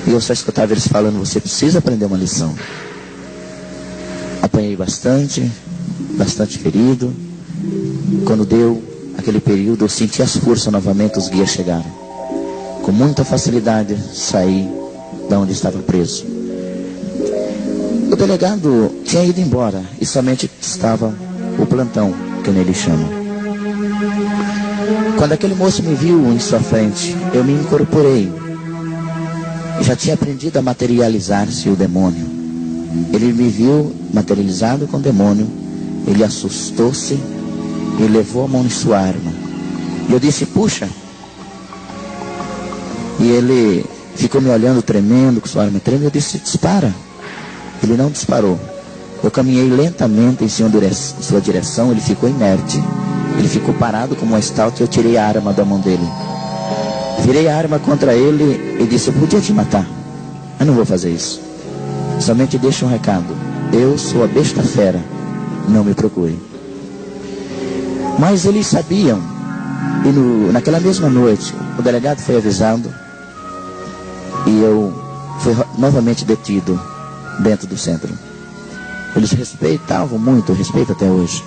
E eu só escutava eles falando, você precisa aprender uma lição. Apanhei bastante ferido. Quando deu aquele período, eu senti as forças novamente, os guias chegaram. Com muita facilidade, saí de onde estava preso. O delegado tinha ido embora e somente estava o plantão, que nele chama. Quando aquele moço me viu em sua frente, eu me incorporei. Já tinha aprendido a materializar-se o demônio. Ele me viu materializado com o demônio. Ele assustou-se e levou a mão em sua arma. E eu disse, puxa. E ele ficou me olhando tremendo, com sua arma tremendo. Eu disse, dispara. Ele não disparou. Eu caminhei lentamente em sua direção. Ele ficou inerte. Ele ficou parado como uma estátua e eu tirei a arma da mão dele. Virei a arma contra ele e disse, eu podia te matar. Eu não vou fazer isso. Somente deixa um recado. Eu sou a besta fera. Não me procure. Mas eles sabiam. E naquela mesma noite, o delegado foi avisado. E eu fui novamente detido dentro do centro. Eles respeitavam muito, respeito até hoje.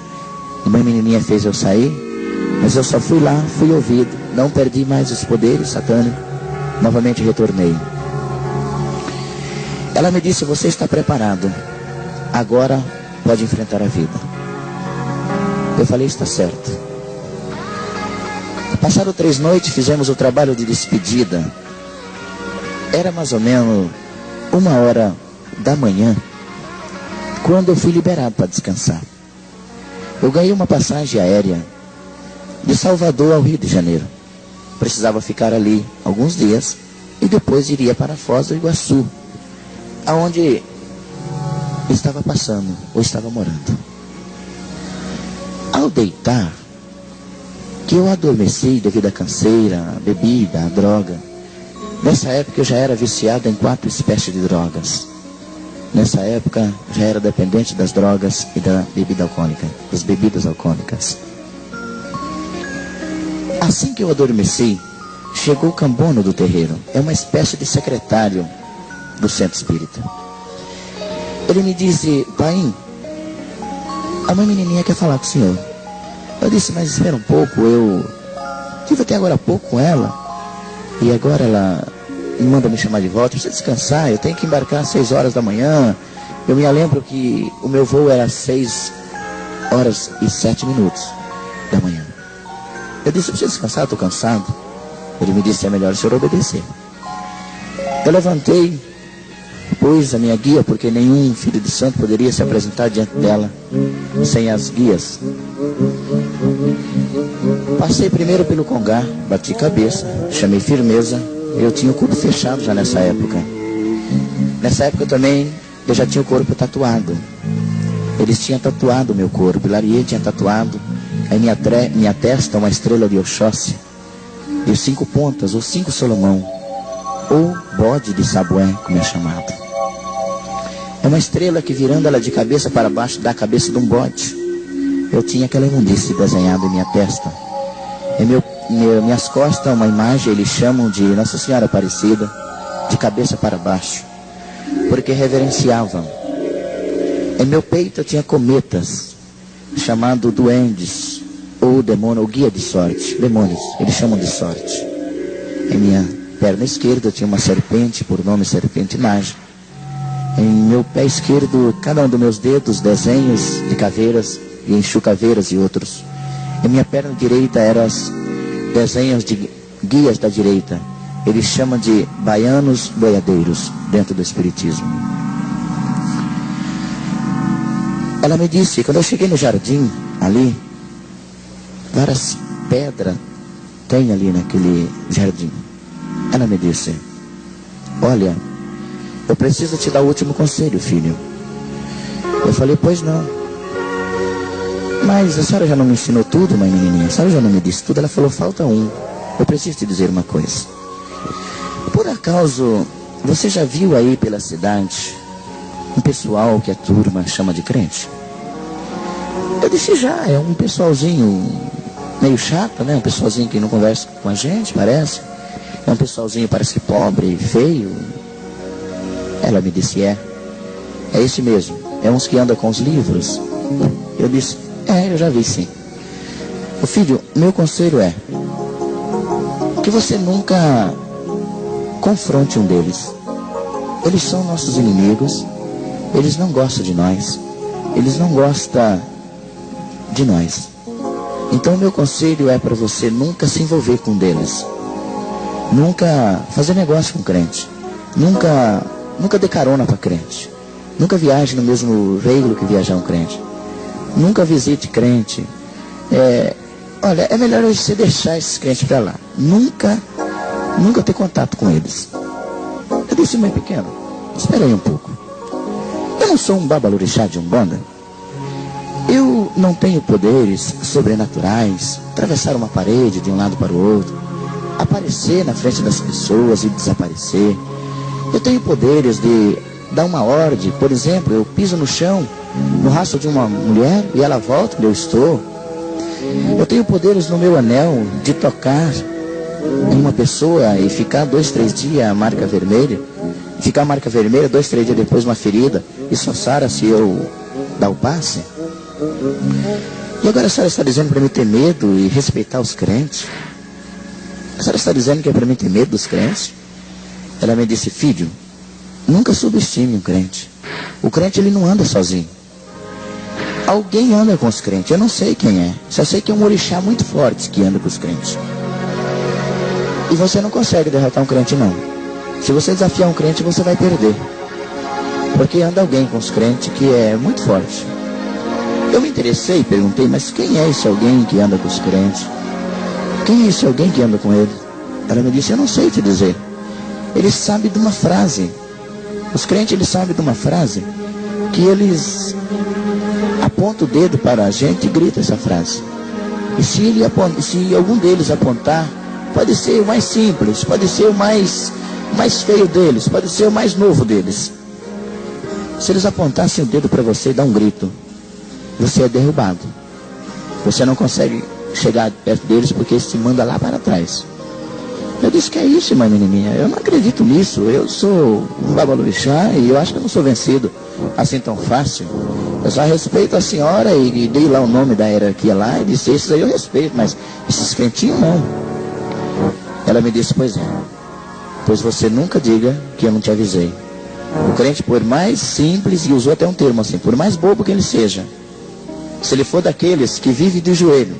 Uma menininha fez eu sair, mas eu só fui lá, fui ouvido, não perdi mais os poderes satânicos, novamente retornei. Ela me disse, você está preparado, agora pode enfrentar a vida. Eu falei, está certo. Passaram 3 noites, fizemos o trabalho de despedida. Era mais ou menos 1h da manhã, quando eu fui liberado para descansar. Eu ganhei uma passagem aérea de Salvador ao Rio de Janeiro. Precisava ficar ali alguns dias e depois iria para Foz do Iguaçu, aonde estava passando ou estava morando. Ao deitar, que eu adormeci devido à canseira, à bebida, à droga. Nessa época eu já era viciado em 4 espécies de drogas. Nessa época já era dependente das drogas e da bebida alcoólica, das bebidas alcoólicas. Assim que eu adormeci, chegou o cambono do terreiro. É uma espécie de secretário do centro espírita. Ele me disse, pai, a mãe menininha quer falar com o senhor. Eu disse, mas espera um pouco, eu tive até agora há pouco com ela. E agora ela me manda me chamar de volta, eu preciso descansar, eu tenho que embarcar às 6 horas da manhã. Eu me lembro que o meu voo era às 6h07 da manhã. Eu disse, eu preciso descansar, eu estou cansado. Ele me disse, é melhor o senhor obedecer. Eu levantei, pôs a minha guia, porque nenhum filho de santo poderia se apresentar diante dela sem as guias. Passei primeiro pelo congá, bati cabeça, chamei firmeza. Eu tinha o corpo fechado já nessa época. Nessa época também eu já tinha o corpo tatuado. Eles tinham tatuado o meu corpo. Larie tinha tatuado em minha testa uma estrela de Oxóssi e os 5 pontas, ou 5 Solomão, ou bode de Sabué, como é chamado. É uma estrela que, virando ela de cabeça para baixo, dá a cabeça de um bode. Eu tinha aquela imundície desenhada em minha testa. Em minhas costas, uma imagem, eles chamam de Nossa Senhora Aparecida, de cabeça para baixo, porque reverenciavam. Em meu peito eu tinha cometas, chamado duendes, ou demônio, ou guia de sorte. Demônios, eles chamam de sorte. Em minha perna esquerda eu tinha uma serpente, por nome Serpente Mágica. Em meu pé esquerdo, cada um dos meus dedos, desenhos de caveiras, e enxucaveiras e outros. Em minha perna direita eram os desenhos de guias da direita. Eles chamam de baianos boiadeiros, dentro do Espiritismo. Ela me disse, quando eu cheguei no jardim, ali, várias pedras tem ali naquele jardim. Ela me disse, olha, eu preciso te dar o último conselho, filho. Eu falei, pois não. Mas a senhora já não me ensinou tudo, mãe menininha? A senhora já não me disse tudo? Ela falou, falta um. Eu preciso te dizer uma coisa. Por acaso, você já viu aí pela cidade um pessoal que a turma chama de crente? Eu disse, já, é um pessoalzinho meio chato, né? Um pessoalzinho que não conversa com a gente, parece. É um pessoalzinho, parece pobre, feio. Ela me disse, é esse mesmo. É uns que andam com os livros. Eu disse, eu já vi sim. O filho, meu conselho é que você nunca confronte um deles. Eles são nossos inimigos. Eles não gostam de nós. Eles não gostam de nós. Então meu conselho é para você nunca se envolver com um deles. Nunca fazer negócio com crente. Nunca dê carona para crente. Nunca viaje no mesmo veículo que viajar um crente. Nunca visite crente. Olha, é melhor você deixar esses crentes para lá. Nunca ter contato com eles. Eu disse, mãe pequeno, espera aí um pouco. Eu não sou um babalorixá de Umbanda. Eu não tenho poderes sobrenaturais, atravessar uma parede de um lado para o outro, aparecer na frente das pessoas e desaparecer. Eu tenho poderes de dar uma ordem. Por exemplo, eu piso no chão, no rastro de uma mulher, e ela volta onde eu estou. Eu tenho poderes no meu anel de tocar em uma pessoa e ficar 2, 3 dias a marca vermelha. Ficar a marca vermelha, 2, 3 dias depois uma ferida. E só sara se eu dar o passe. E agora a senhora está dizendo para mim ter medo e respeitar os crentes? A senhora está dizendo que é para mim ter medo dos crentes? Ela me disse, filho, nunca subestime um crente. O crente, ele não anda sozinho. Alguém anda com os crentes. Eu não sei quem é. Só sei que é um orixá muito forte que anda com os crentes. E você não consegue derrotar um crente, não. Se você desafiar um crente, você vai perder. Porque anda alguém com os crentes que é muito forte. Eu me interessei e perguntei, mas quem é esse alguém que anda com os crentes? Quem é esse alguém que anda com ele? Ela me disse, eu não sei te dizer. Ele sabe de uma frase. Os crentes, eles sabem de uma frase que eles apontam o dedo para a gente e gritam essa frase. E se algum deles apontar, pode ser o mais simples, pode ser o mais feio deles, pode ser o mais novo deles. Se eles apontassem o dedo para você e dar um grito, você é derrubado. Você não consegue chegar perto deles porque se manda lá para trás. Eu disse, que é isso, mãe menininha? Eu não acredito nisso. Eu sou um babalorixá e eu acho que eu não sou vencido assim tão fácil. Eu só respeito a senhora e dei lá o nome da hierarquia lá e disse, esses aí eu respeito, mas esses crentinhos não. Ela me disse, pois é. Pois você nunca diga que eu não te avisei. O crente, por mais simples, e usou até um termo assim, por mais bobo que ele seja, se ele for daqueles que vivem de joelho,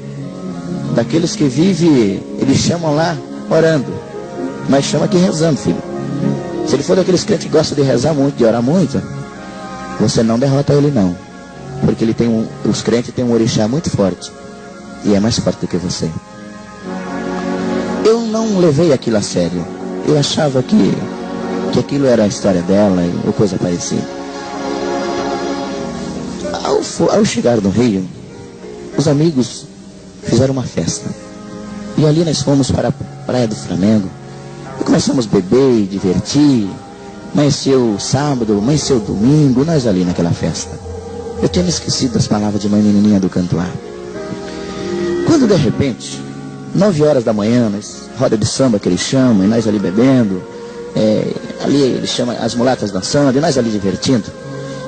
daqueles que vivem, eles chamam lá orando, mas chama aqui rezando, filho. Se ele for daqueles crentes que gostam de rezar muito, de orar muito, você não derrota ele não. Porque ele tem os crentes têm um orixá muito forte. E é mais forte do que você. Eu não levei aquilo a sério. Eu achava que aquilo era a história dela ou coisa parecida. Ao chegar no Rio, os amigos fizeram uma festa. E ali nós fomos para a Praia do Flamengo. E começamos a beber e divertir. Amanheceu sábado, amanheceu domingo, nós ali naquela festa. Eu tinha me esquecido das palavras de mãe menininha do canto A. Quando de repente, 9 horas da manhã, roda de samba que eles chamam, e nós ali bebendo, ali eles chamam as mulatas dançando, e nós ali divertindo,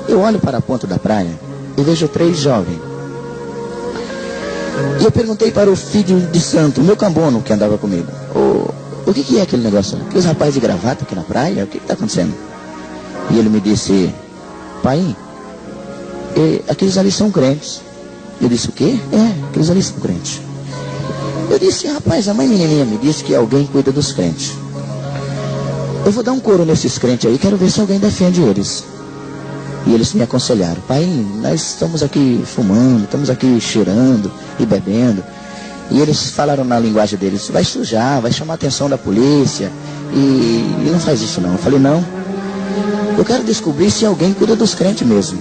eu olho para a ponta da praia e vejo 3 jovens. E eu perguntei para o filho de santo, o meu cambono que andava comigo, o que é aquele negócio? Aqueles rapazes de gravata aqui na praia? O que está acontecendo? E ele me disse, pai, aqueles ali são crentes. Eu disse, o quê? Aqueles ali são crentes. Eu disse, rapaz, a mãe menininha me disse que alguém cuida dos crentes. Eu vou dar um coro nesses crentes aí, quero ver se alguém defende eles. E eles me aconselharam, pai, nós estamos aqui fumando, estamos aqui cheirando e bebendo. E eles falaram na linguagem deles, vai sujar, vai chamar a atenção da polícia. E não faz isso não. Eu falei, não, eu quero descobrir se alguém cuida dos crentes mesmo.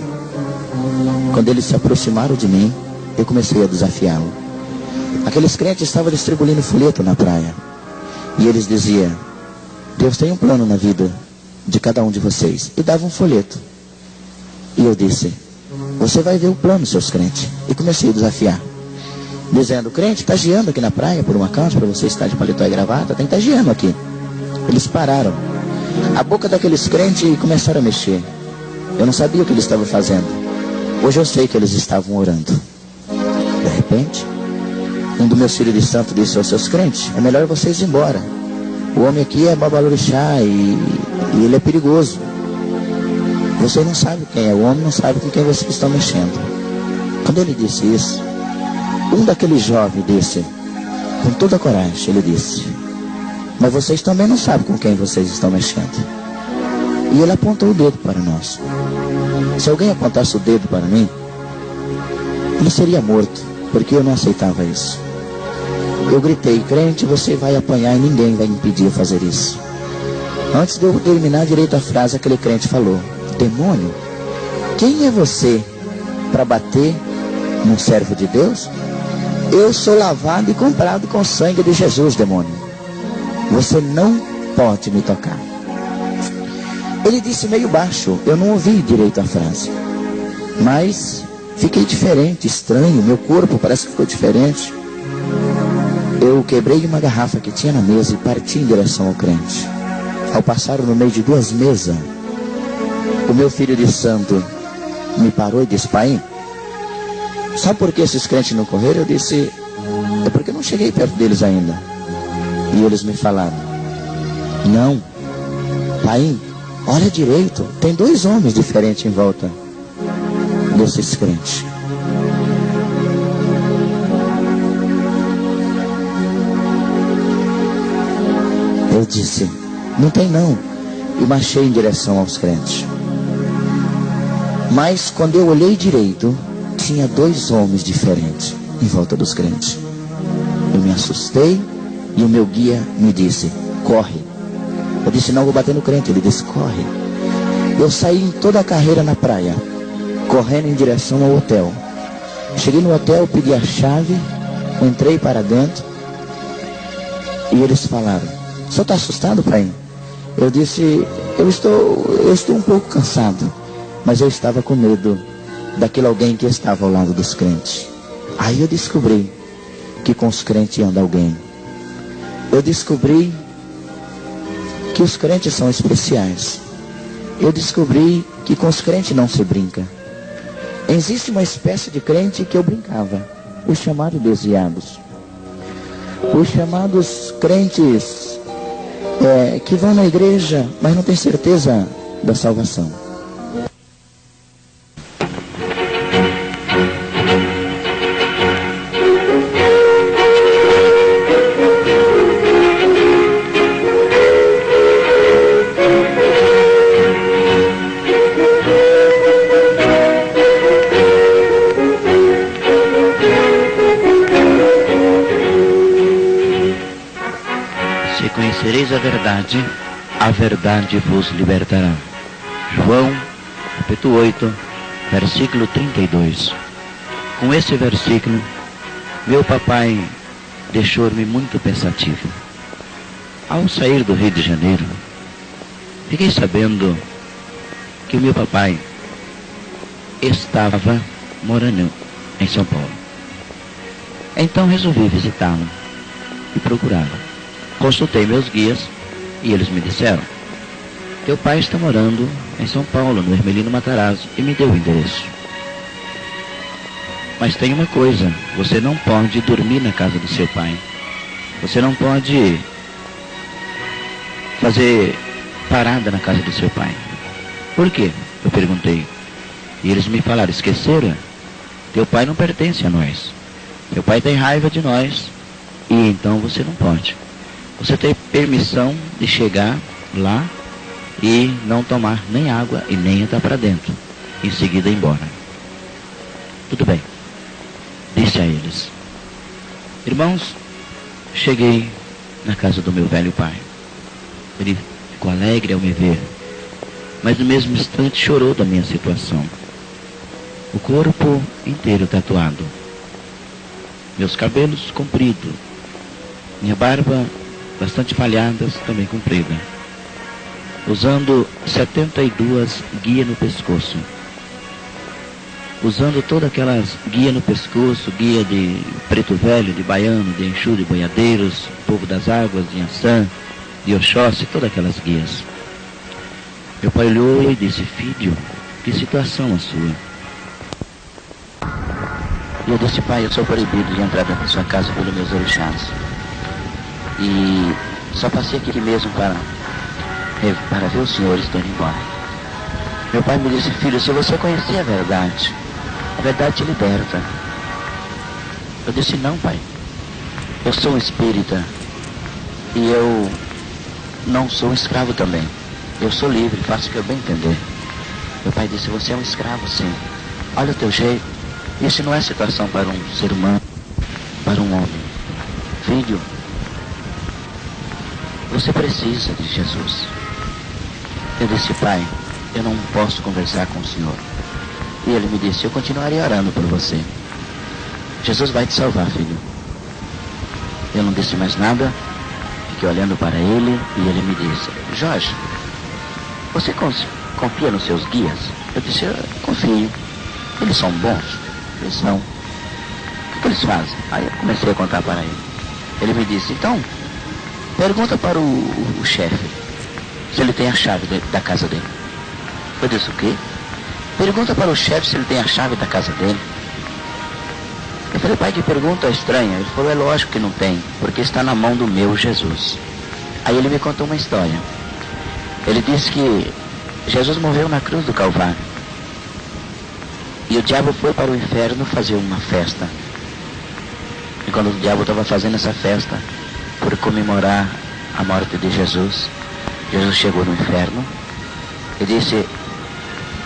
Quando eles se aproximaram de mim, eu comecei a desafiá-lo. Aqueles crentes estavam distribuindo folheto na praia. E eles diziam, Deus tem um plano na vida de cada um de vocês. E dava um folheto. E eu disse, você vai ver o plano, seus crentes. E comecei a desafiar. Dizendo, crente, está geando aqui na praia por uma causa, para você estar de paletó e gravata, tem que estar geando aqui. Eles pararam. A boca daqueles crentes começaram a mexer. Eu não sabia o que eles estavam fazendo. Hoje eu sei que eles estavam orando. De repente, um dos meus filhos de santo disse aos seus crentes, é melhor vocês ir embora. O homem aqui é babalorixá e ele é perigoso. Você não sabe quem é o homem, não sabe com quem vocês estão mexendo. Quando ele disse isso, um daqueles jovens disse, com toda a coragem, ele disse, mas vocês também não sabem com quem vocês estão mexendo. E ele apontou o dedo para nós. Se alguém apontasse o dedo para mim, ele seria morto, porque eu não aceitava isso. Eu gritei, crente, você vai apanhar e ninguém vai impedir de fazer isso. Antes de eu terminar direito a frase, aquele crente falou, demônio, quem é você para bater num servo de Deus? Eu sou lavado e comprado com o sangue de Jesus, demônio. Você não pode me tocar. Ele disse meio baixo, eu não ouvi direito a frase. Mas fiquei diferente, estranho, meu corpo parece que ficou diferente. Eu quebrei uma garrafa que tinha na mesa e parti em direção ao crente. Ao passar no meio de 2 mesas, o meu filho de santo me parou e disse, pai, sabe por que esses crentes não correram? Eu disse, é porque eu não cheguei perto deles ainda. E eles me falaram, não, pai, olha direito, tem 2 homens diferentes em volta desses crentes. Eu disse, não tem não. E marchei em direção aos crentes. Mas quando eu olhei direito, tinha 2 homens diferentes em volta dos crentes. Eu me assustei e o meu guia me disse, corre. Eu disse, não vou bater no crente. Ele disse, corre. Eu saí em toda a carreira na praia, correndo em direção ao hotel. Cheguei no hotel, pedi a chave, entrei para dentro e eles falaram, o senhor está assustado, pai? Eu disse, eu estou um pouco cansado, mas eu estava com medo daquele alguém que estava ao lado dos crentes. Aí eu descobri que com os crentes anda alguém. Eu descobri que os crentes são especiais. Eu descobri que com os crentes não se brinca. Existe uma espécie de crente que eu brincava, os chamados desviados. Os chamados crentes que vão na igreja, mas não têm certeza da salvação. conhecereis a verdade vos libertará. João, capítulo 8, versículo 32. Com esse versículo, meu papai deixou-me muito pensativo. Ao sair do Rio de Janeiro, fiquei sabendo que o meu papai estava morando em São Paulo. Então resolvi visitá-lo e procurá-lo. Consultei meus guias e eles me disseram: teu pai está morando em São Paulo, no Hermelino Matarazzo, e me deu o endereço. Mas tem uma coisa, você não pode dormir na casa do seu pai. Você não pode fazer parada na casa do seu pai. Por quê? Eu perguntei. E eles me falaram: esqueceram? Teu pai não pertence a nós. Teu pai tem raiva de nós. E então você não pode. Você tem permissão de chegar lá e não tomar nem água e nem entrar para dentro. Em seguida ir embora. Tudo bem. Disse a eles. Irmãos, cheguei na casa do meu velho pai. Ele ficou alegre ao me ver, mas no mesmo instante chorou da minha situação. O corpo inteiro tatuado, meus cabelos compridos, minha barba bastante falhada, também comprida, usando 72 guias no pescoço, usando todas aquelas guias no pescoço, guia de preto velho, de baiano, de Exu, de boiadeiros, povo das águas, de Ançã, de Oxóssi, todas aquelas guias. Meu pai olhou e disse: filho, que situação a sua? E eu disse: pai, eu sou proibido de entrar dentro da sua casa pelos meus orixás. E só passei aqui mesmo para ver os senhores estão indo embora. Meu pai me disse: filho, se você conhecer a verdade te liberta. Eu disse: não, pai, eu sou um espírita e eu não sou um escravo também. Eu sou livre, faço o que eu bem entender. Meu pai disse: você é um escravo, sim. Olha o teu jeito. Isso não é situação para um ser humano, para um homem. Filho, você precisa de Jesus. Eu disse: pai, eu não posso conversar com o senhor. E ele me disse: eu continuarei orando por você. Jesus vai te salvar, filho. Eu não disse mais nada. Fiquei olhando para ele e ele me disse: Jorge, você confia nos seus guias? Eu disse: eu confio. Eles são bons? Eles são. O que eles fazem? Aí eu comecei a contar para ele. Ele me disse: então, pergunta para o chefe se ele tem a chave da casa dele. Eu disse: o quê? Pergunta para o chefe se ele tem a chave da casa dele. Eu falei: pai, que pergunta estranha. Ele falou: é lógico que não tem, porque está na mão do meu Jesus. Aí ele me contou uma história. Ele disse que Jesus morreu na cruz do Calvário. E o diabo foi para o inferno fazer uma festa. E quando o diabo estava fazendo essa festa, por comemorar a morte de Jesus, Jesus chegou no inferno e disse: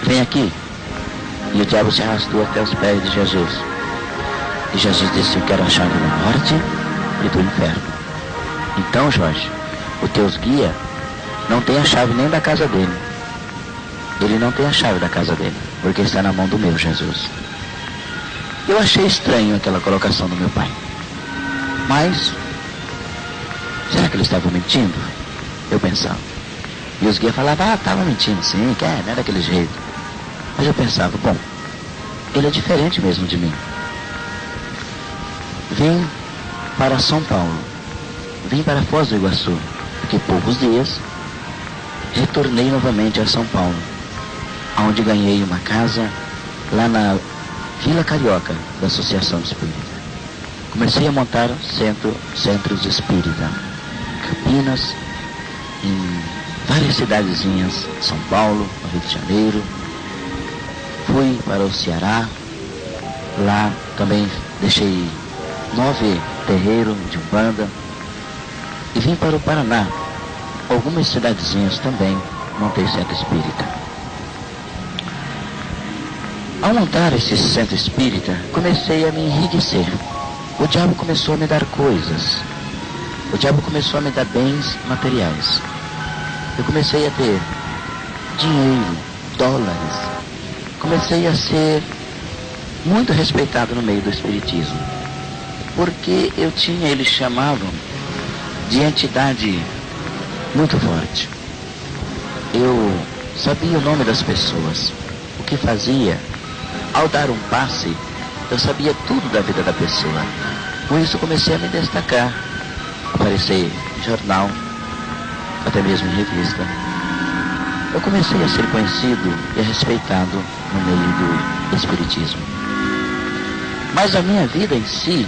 vem aqui. E o diabo se arrastou até os pés de Jesus. E Jesus disse: eu quero a chave da morte e do inferno. Então, Jorge, os teus guias não tem a chave nem da casa dele. Ele não tem a chave da casa dele, porque está na mão do meu Jesus. Eu achei estranho aquela colocação do meu pai. Mas, será que ele estava mentindo? Eu pensava. E os guias falavam: estava mentindo sim, não é daquele jeito. Mas eu pensava: bom, ele é diferente mesmo de mim. Vim para São Paulo, vim para Foz do Iguaçu, porque poucos dias retornei novamente a São Paulo, onde ganhei uma casa lá na Vila Carioca da Associação Espírita. Comecei a montar centros espírita, Campinas, em várias cidadezinhas, São Paulo, Rio de Janeiro. Fui para o Ceará, lá também deixei 9 terreiros de Umbanda, e vim para o Paraná, algumas cidadezinhas também montei centro espírita. Ao montar esse centro espírita, comecei a me enriquecer. O diabo começou a me dar coisas. o diabo começou a me dar bens materiais. Eu comecei a ter dinheiro, dólares. Comecei a ser muito respeitado no meio do espiritismo. Porque eu tinha, eles chamavam de entidade muito forte. Eu sabia o nome das pessoas, o que fazia. Ao dar um passe, eu sabia tudo da vida da pessoa. Com isso comecei a me destacar, aparecer em jornal, até mesmo em revista. Eu comecei a ser conhecido e respeitado no meio do espiritismo. Mas a minha vida em si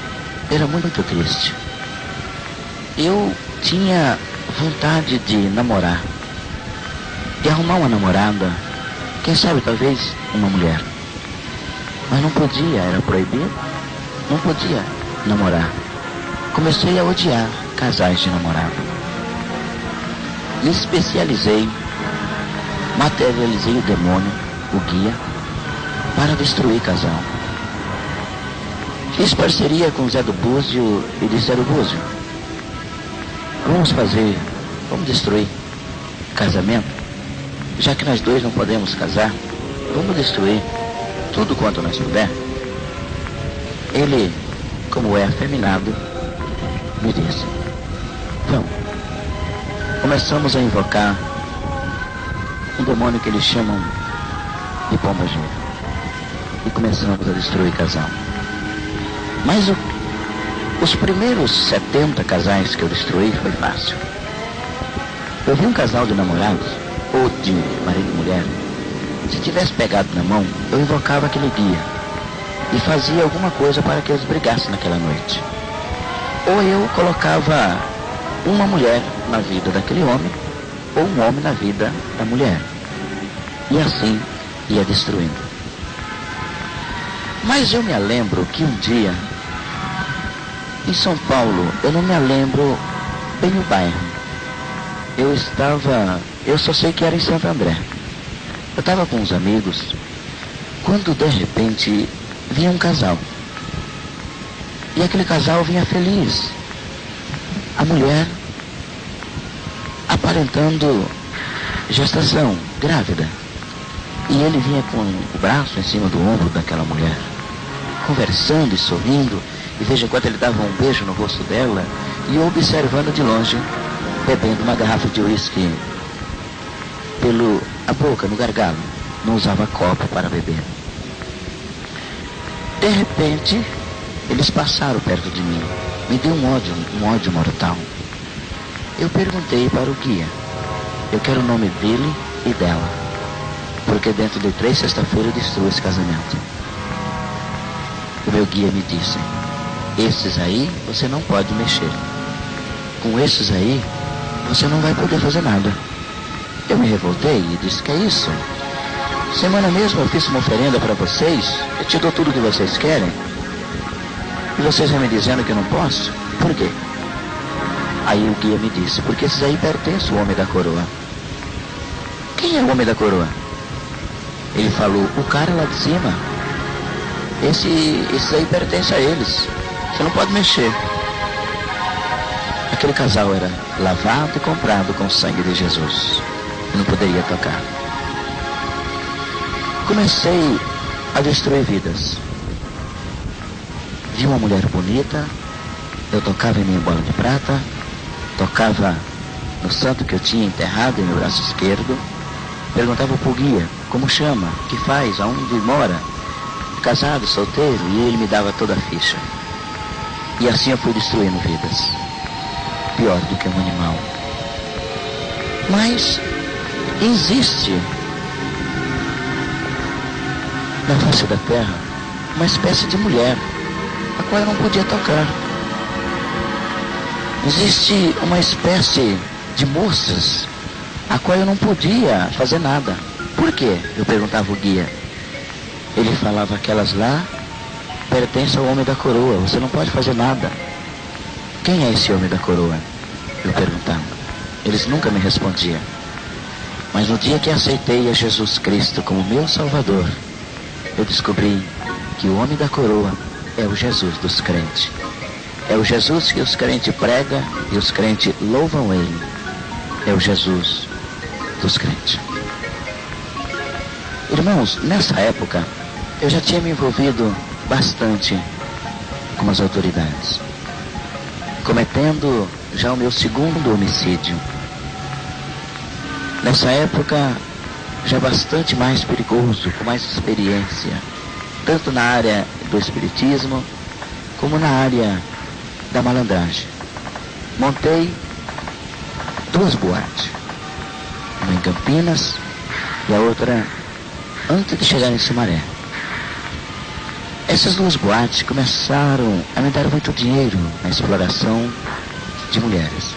era muito triste. Eu tinha vontade de namorar, de arrumar uma namorada, quem sabe talvez uma mulher. Mas não podia, era proibido, não podia namorar. Comecei a odiar casais de namorado. Me especializei, materializei o demônio, o guia, para destruir casal. Fiz parceria com Zé do Búzio e disse: Zé do Búzio, vamos destruir casamento, já que nós dois não podemos casar, vamos destruir tudo quanto nós puder. Ele, como é afeminado, me disse: vamos. Começamos a invocar um demônio que eles chamam de pomba-gira e começamos a destruir casal. Mas os primeiros 70 casais que eu destruí foi fácil. Eu vi um casal de namorados, ou de marido e mulher, se tivesse pegado na mão, eu invocava aquele guia e fazia alguma coisa para que eles brigassem naquela noite. Ou eu colocava uma mulher na vida daquele homem, ou um homem na vida da mulher. E assim ia destruindo. Mas eu me lembro que um dia, em São Paulo, eu não me lembro bem o bairro. Eu só sei que era em Santo André. Eu estava com uns amigos, quando de repente vinha um casal. E aquele casal vinha feliz. A mulher aparentando gestação, grávida. E ele vinha com o braço em cima do ombro daquela mulher, conversando e sorrindo. E veja quando ele dava um beijo no rosto dela, e eu observando de longe, bebendo uma garrafa de uísque a boca, no gargalo. Não usava copo para beber. De repente, eles passaram perto de mim. Me deu um ódio mortal. Eu perguntei para o guia: eu quero o nome dele e dela, porque dentro de 3 sexta-feiras eu destruo esse casamento. O meu guia me disse: esses aí você não pode mexer. Com esses aí, você não vai poder fazer nada. Eu me revoltei e disse: que é isso? Semana mesmo eu fiz uma oferenda para vocês, eu te dou tudo o que vocês querem, e vocês vão me dizendo que eu não posso? Por quê? Aí o guia me disse: porque esses aí pertencem ao homem da coroa. Quem é o homem da coroa? Ele falou: o cara lá de cima. Esse aí pertence a eles. Você não pode mexer. Aquele casal era lavado e comprado com o sangue de Jesus. Eu não poderia tocar. Comecei a destruir vidas. Vi uma mulher bonita, eu tocava em minha bola de prata, tocava no santo que eu tinha enterrado em meu braço esquerdo, perguntava pro guia como chama, o que faz, aonde mora, casado, solteiro, e ele me dava toda a ficha. E assim eu fui destruindo vidas. Pior do que um animal. Mas existe na face da terra uma espécie de mulher a qual eu não podia tocar. Existe uma espécie de moças a qual eu não podia fazer nada. Por quê? Eu perguntava ao guia. Ele falava: aquelas lá pertencem ao homem da coroa, você não pode fazer nada. Quem é esse homem da coroa? Eu perguntava. Eles nunca me respondiam. Mas no dia que aceitei a Jesus Cristo como meu Salvador, eu descobri que o homem da coroa é o Jesus dos crentes. É o Jesus que os crentes pregam e os crentes louvam Ele. É o Jesus dos crentes. Irmãos, nessa época, eu já tinha me envolvido bastante com as autoridades, cometendo já o meu segundo homicídio. Nessa época, já bastante mais perigoso, com mais experiência, tanto na área do espiritismo, como na área da malandragem. Montei 2 boates, uma em Campinas e a outra antes de chegar em Sumaré. Essas 2 boates começaram a me dar muito dinheiro na exploração de mulheres.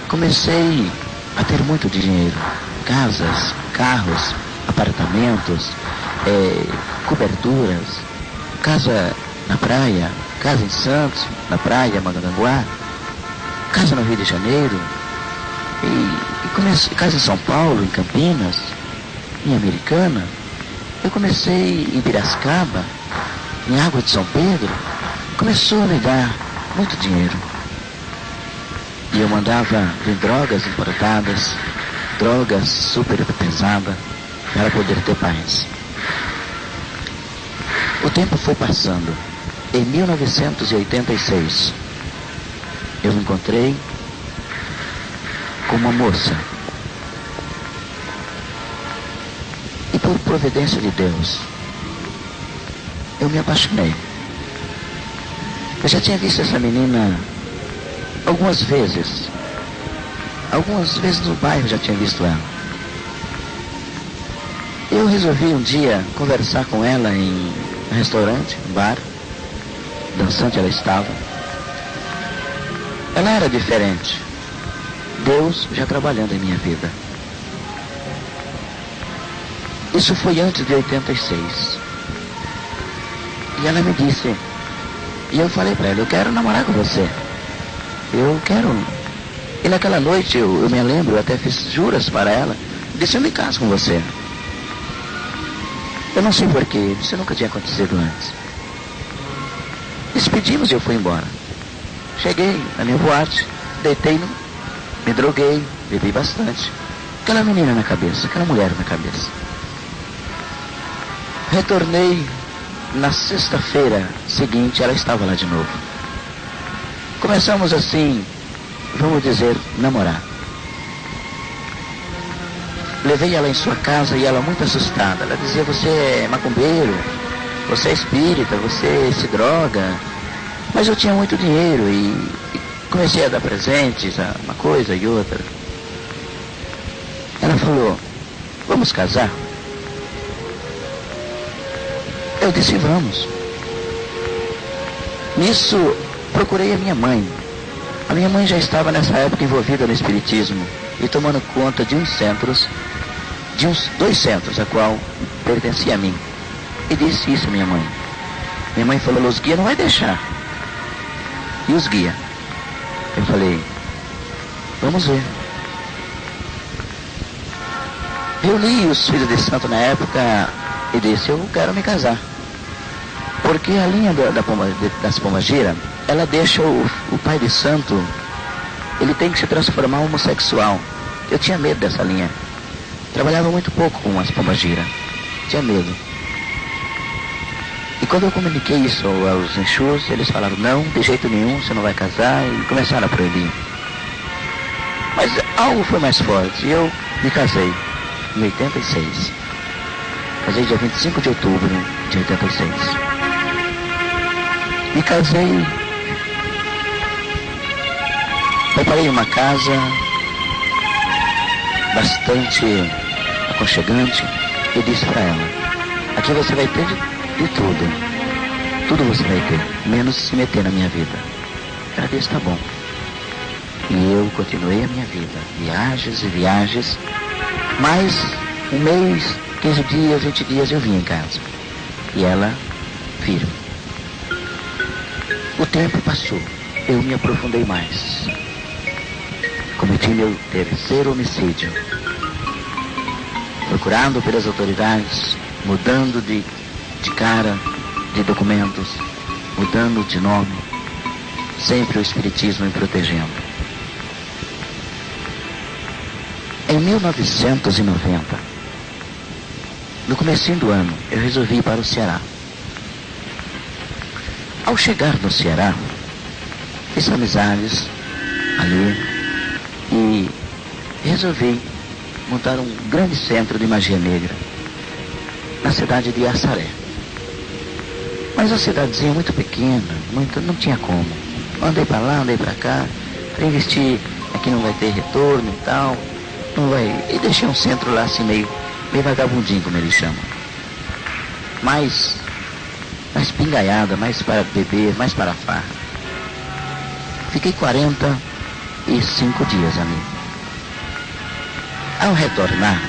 Comecei a ter muito dinheiro, casas, carros, apartamentos, coberturas, casa na praia, casa em Santos, na praia, Maganguá, casa no Rio de Janeiro, e casa em São Paulo, em Campinas, em Americana. Eu comecei em Piracicaba, em Água de São Pedro, começou a me dar muito dinheiro. E eu mandava vir drogas importadas, drogas super pesadas, para poder ter paz. O tempo foi passando. Em 1986, eu me encontrei com uma moça. E por providência de Deus, eu me apaixonei. Eu já tinha visto essa menina algumas vezes. Algumas vezes no bairro eu já tinha visto ela. Eu resolvi um dia conversar com ela em um restaurante, um bar. Dançante ela estava. Ela era diferente. Deus já trabalhando em minha vida. Isso foi antes de 86. E ela me disse, e eu falei para ela, eu quero namorar com você. Eu quero. E naquela noite eu me lembro, eu até fiz juras para ela. Disse, eu me caso com você. Eu não sei porquê, isso nunca tinha acontecido antes. Despedimos e eu fui embora. Cheguei na minha boate, deitei, me droguei, bebi bastante. Aquela menina na cabeça, aquela mulher na cabeça. Retornei na sexta-feira seguinte, ela estava lá de novo. Começamos assim, vamos dizer, namorar. Levei ela em sua casa e ela muito assustada. Ela dizia, você é macumbeiro, você é espírita, você se droga. Mas eu tinha muito dinheiro e comecei a dar presentes, uma coisa e outra. Ela falou, vamos casar? Eu disse, vamos. Nisso, procurei a minha mãe. A minha mãe já estava nessa época envolvida no espiritismo e tomando conta de uns centros, de uns 2 centros, a qual pertencia a mim. E disse isso à minha mãe. Minha mãe falou, os guias não vai deixar. E os guias? Eu falei, vamos ver. Reuni os filhos de santo na época e disse, eu quero me casar. Porque a linha das Pombagira, ela deixa o pai de santo, ele tem que se transformar homossexual. Eu tinha medo dessa linha. Trabalhava muito pouco com as Pombagira. Tinha medo. E quando eu comuniquei isso aos Exus, eles falaram, não, de jeito nenhum, você não vai casar, e começaram a proibir. Mas algo foi mais forte, e eu me casei em 86. Casei dia 25 de outubro de 86. Me casei, preparei uma casa bastante aconchegante e disse para ela, aqui você vai ter de tudo. Tudo você vai ter, menos se meter na minha vida. Ela disse, tá bom. E eu continuei a minha vida, viagens e viagens, mais um mês, 15 dias, 20 dias eu vim em casa. E ela, firme. O tempo passou, eu me aprofundei mais. Cometi meu terceiro homicídio. Procurado pelas autoridades, mudando de cara, de documentos, mudando de nome. sempre o Espiritismo me protegendo. Em 1990, no comecinho do ano, eu resolvi ir para o Ceará. Ao chegar no Ceará, fiz amizades ali e resolvi montar um grande centro de magia negra na cidade de Assaré. Mas a cidadezinha muito pequena, não tinha como. Andei para lá, andei para cá, para investir, aqui não vai ter retorno e tal, não vai. E deixei um centro lá assim meio vagabundinho, como eles chamam. Mais pingaiada, mais para beber, mais para farra. Fiquei 45 dias ali. Ao retornar,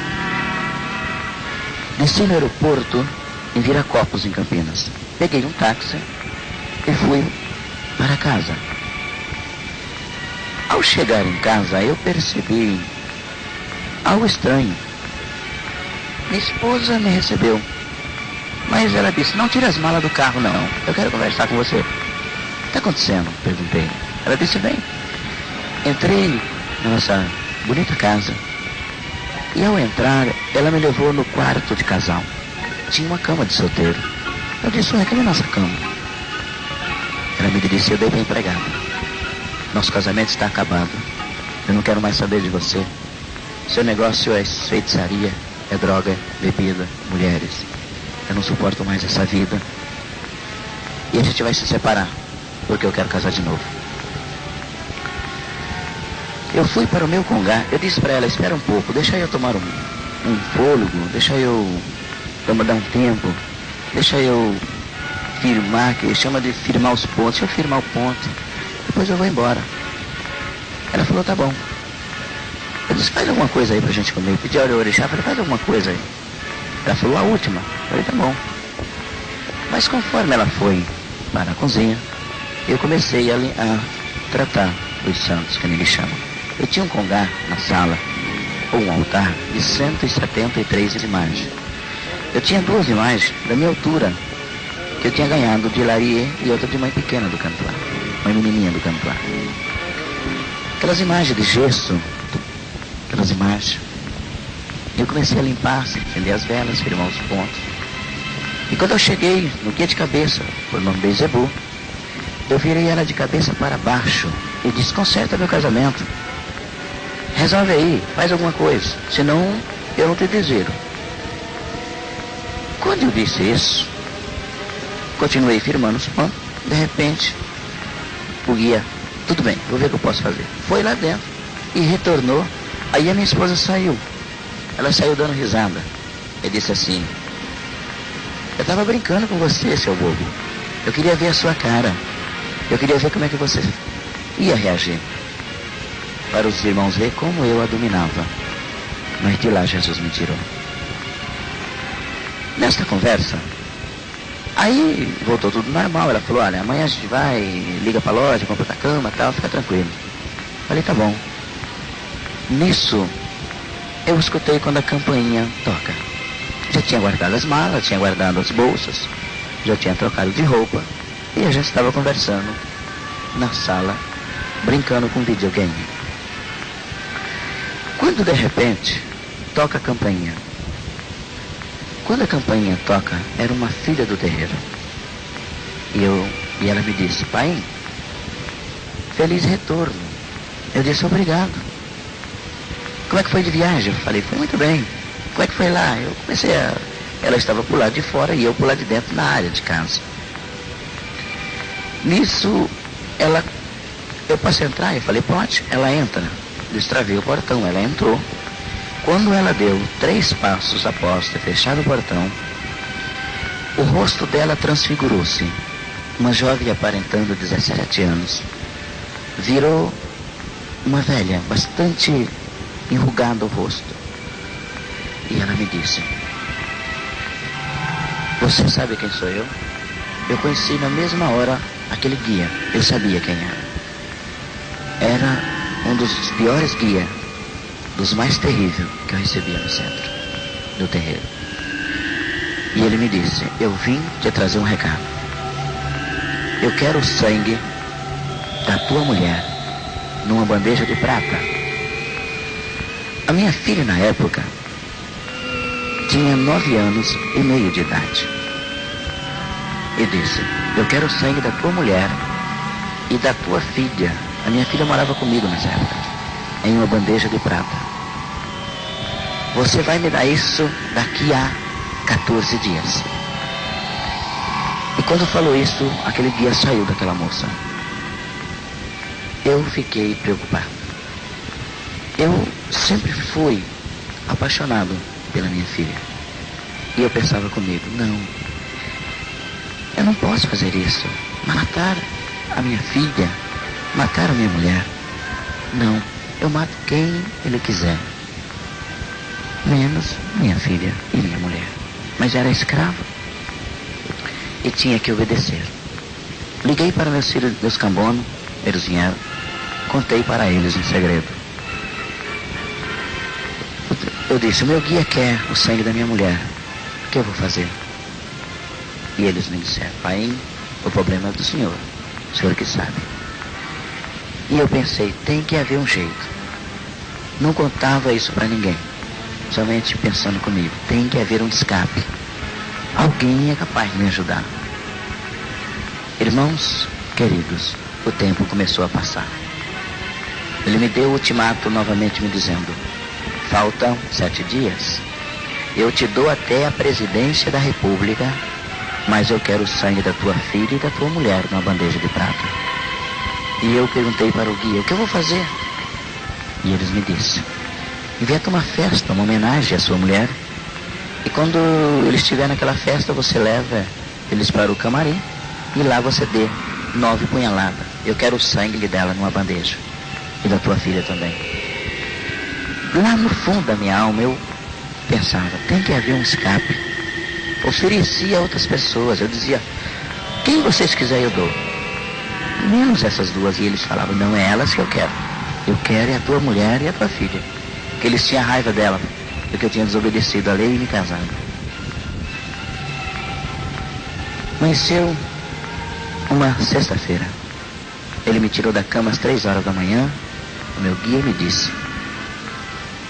desci no aeroporto em Viracopos, em Campinas. Peguei um táxi e fui para casa. Ao chegar em casa, eu percebi algo estranho. Minha esposa me recebeu, mas ela disse: não tire as malas do carro não, eu quero conversar com você. O que está acontecendo? Perguntei. Ela disse: bem, entrei na nossa bonita casa e ao entrar ela me levou no quarto de casal. Tinha uma cama de solteiro. Eu disse: ué, cadê a nossa cama? Ela me disse: eu dei para a empregada. Nosso casamento está acabado. Eu não quero mais saber de você. Seu negócio é feitiçaria, é droga, bebida, mulheres. Eu não suporto mais essa vida. E a gente vai se separar, porque eu quero casar de novo. Eu fui para o meu congá. Eu disse para ela: espera um pouco, deixa eu tomar um fôlego, deixa eu dar um tempo, deixa eu firmar, que chama de firmar os pontos. Deixa eu firmar o ponto, depois eu vou embora. Ela falou: tá bom. Eu disse: faz alguma coisa aí pra gente comer. Eu pedi a orixá, falei: faz alguma coisa aí. Ela falou: a última. Eu falei: tá bom. Mas conforme ela foi para a cozinha, eu comecei a tratar os santos, que ninguém chama. Eu tinha um congá na sala, ou um altar, de 173 imagens. Eu tinha 2 imagens da minha altura, que eu tinha ganhado de Larie e outra de mãe pequena do canto lá, mãe menininha do canto lá. Aquelas imagens de gesso, aquelas imagens. Eu comecei a limpar, acender as velas, firmar os pontos. E quando eu cheguei no guia de cabeça, por nome de Zebu, eu virei ela de cabeça para baixo e disse: conserta meu casamento. Resolve aí, faz alguma coisa, senão eu não te desejo. Quando eu disse isso, continuei firmando os pontos. De repente, o guia: tudo bem, vou ver o que eu posso fazer. Foi lá dentro e retornou. Aí a minha esposa saiu. Ela saiu dando risada. Eu disse assim: eu estava brincando com você, seu bobo. Eu queria ver a sua cara. Eu queria ver como é que você ia reagir. Para os irmãos ver como eu a dominava. Mas de lá Jesus me tirou. Nesta conversa, aí voltou tudo normal. Ela falou: olha, amanhã a gente vai, liga para a loja, compra a cama e tal, fica tranquilo. Falei: tá bom. Nisso, eu escutei quando a campainha toca. Já tinha guardado as malas, tinha guardado as bolsas, já tinha trocado de roupa e eu já estava conversando na sala, brincando com videogame. Quando de repente toca a campainha. Quando a campainha toca, era uma filha do terreiro. E ela me disse: pai, feliz retorno. Eu disse: obrigado. Como é que foi de viagem? Eu falei: foi muito bem. Como é que foi lá? Eu comecei a... Ela estava por lá de fora e eu por lá de dentro, na área de casa. Nisso, eu posso entrar? Eu falei: pode. Ela entra. Destravei o portão, ela entrou. Quando ela deu 3 passos após ter fechado o portão, o rosto dela transfigurou-se. Uma jovem aparentando 17 anos. Virou uma velha, bastante enrugado o rosto. E ela me disse: você sabe quem sou eu? Eu conheci na mesma hora aquele guia. Eu sabia quem era. Era um dos piores guias, dos mais terríveis que eu recebia no centro do terreiro. E ele me disse: eu vim te trazer um recado. Eu quero o sangue da tua mulher numa bandeja de prata. A minha filha, na época, tinha 9 anos e meio de idade. E disse: eu quero o sangue da tua mulher e da tua filha. A minha filha morava comigo nessa época, em uma bandeja de prata. Você vai me dar isso daqui a 14 dias. E quando falou isso, aquele dia saiu daquela moça. Eu fiquei preocupado. Eu sempre fui apaixonado pela minha filha. E eu pensava comigo: não, eu não posso fazer isso. Matar a minha filha, matar a minha mulher. Não, eu mato quem ele quiser, menos minha filha e minha mulher. Mas era escravo e tinha que obedecer. Liguei para meus filhos, meus cambonos, eles vieram. Contei para eles em segredo. Eu disse: o meu guia quer o sangue da minha mulher. O que eu vou fazer? E eles me disseram: pai, o problema é do senhor. O senhor que sabe. E eu pensei: tem que haver um jeito. Não contava isso para ninguém. Somente pensando comigo: tem que haver um escape. Alguém é capaz de me ajudar. Irmãos queridos, o tempo começou a passar. Ele me deu o ultimato novamente, me dizendo: faltam 7 dias. Eu te dou até a presidência da República, mas eu quero o sangue da tua filha e da tua mulher numa bandeja de prata. E eu perguntei para o guia: o que eu vou fazer? E eles me disseram: inventa uma festa, uma homenagem à sua mulher. E quando ele estiver naquela festa, você leva eles para o camarim e lá você dê 9 punhaladas. Eu quero o sangue dela numa bandeja. E da tua filha também. Lá no fundo da minha alma eu pensava: tem que haver um escape. Oferecia a outras pessoas. Eu dizia: quem vocês quiserem eu dou, menos essas duas. E eles falavam: não é elas que eu quero. Eu quero é a tua mulher e a tua filha. Que eles tinham raiva dela, porque eu tinha desobedecido a lei e me casado. Amanheceu uma sexta-feira. Ele me tirou da cama às 3 horas da manhã. O meu guia me disse: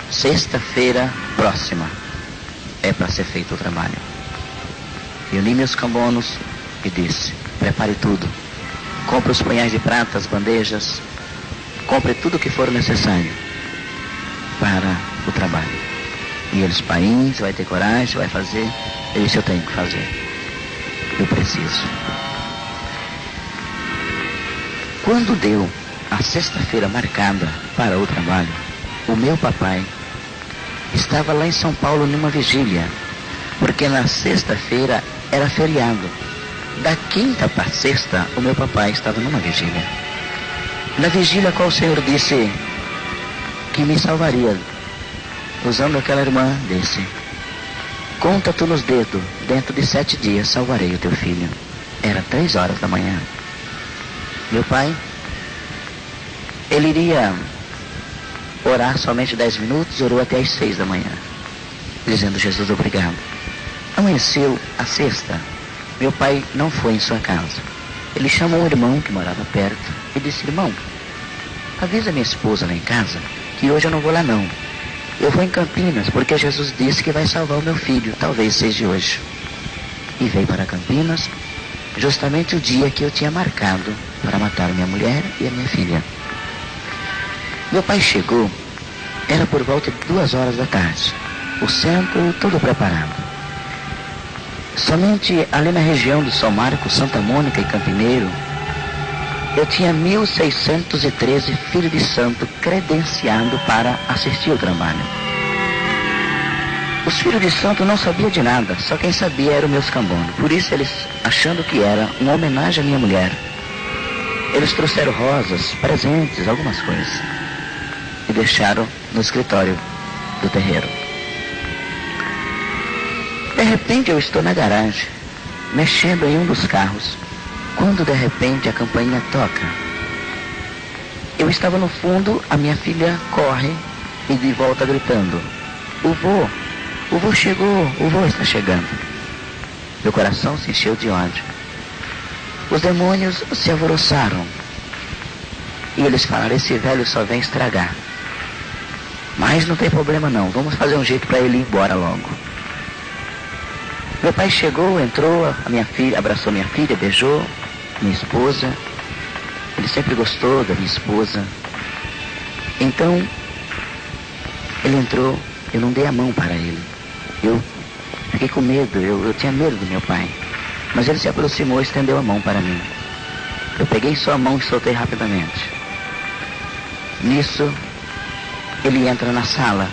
sexta-feira próxima é para ser feito o trabalho. Eu uni meus cambonos e disse: prepare tudo. Compre os punhais de prata, as bandejas. Compre tudo o que for necessário para o trabalho. E eles: pai, você vai ter coragem, você vai fazer. Eu disse: eu tenho que fazer. Eu preciso. Quando deu a sexta-feira marcada para o trabalho, o meu papai estava lá em São Paulo numa vigília, porque na sexta-feira era feriado. Da quinta para sexta, o meu papai estava numa vigília. Na vigília, qual o Senhor disse que me salvaria, usando aquela irmã, disse: conta tu nos dedos, dentro de 7 dias salvarei o teu filho. Era 3 horas da manhã. Meu pai, ele iria orar somente 10 minutos, orou até às 6 da manhã, dizendo: Jesus, obrigado. Amanheceu a sexta. Meu pai não foi em sua casa. Ele chamou um irmão que morava perto e disse: irmão, avisa minha esposa lá em casa que hoje eu não vou lá não. Eu vou em Campinas, porque Jesus disse que vai salvar o meu filho, talvez seja hoje. E veio para Campinas, justamente o dia que eu tinha marcado para matar minha mulher e a minha filha. Meu pai chegou, era por volta de 2 horas da tarde. O centro todo preparado. Somente ali na região de São Marcos, Santa Mônica e Campineiro, eu tinha 1.613 filhos de santo credenciados para assistir o trabalho. Os filhos de santo não sabiam de nada, só quem sabia era o meus cambonos. Por isso eles, achando que era uma homenagem à minha mulher, eles trouxeram rosas, presentes, algumas coisas, e deixaram no escritório do terreiro. De repente eu estou na garagem, mexendo em um dos carros, quando de repente a campainha toca. Eu estava no fundo, a minha filha corre e de volta gritando: o vô chegou, o vô está chegando. Meu coração se encheu de ódio. Os demônios se alvoroçaram E eles falaram, esse velho só vem estragar. Mas não tem problema não, vamos fazer um jeito para ele ir embora logo. Meu pai chegou, entrou, a minha filha, abraçou minha filha, beijou minha esposa. Ele sempre gostou da minha esposa. Então, ele entrou, eu não dei a mão para ele. Eu fiquei com medo, eu tinha medo do meu pai. Mas ele se aproximou e estendeu a mão para mim. Eu peguei sua mão e soltei rapidamente. Nisso, ele entra na sala.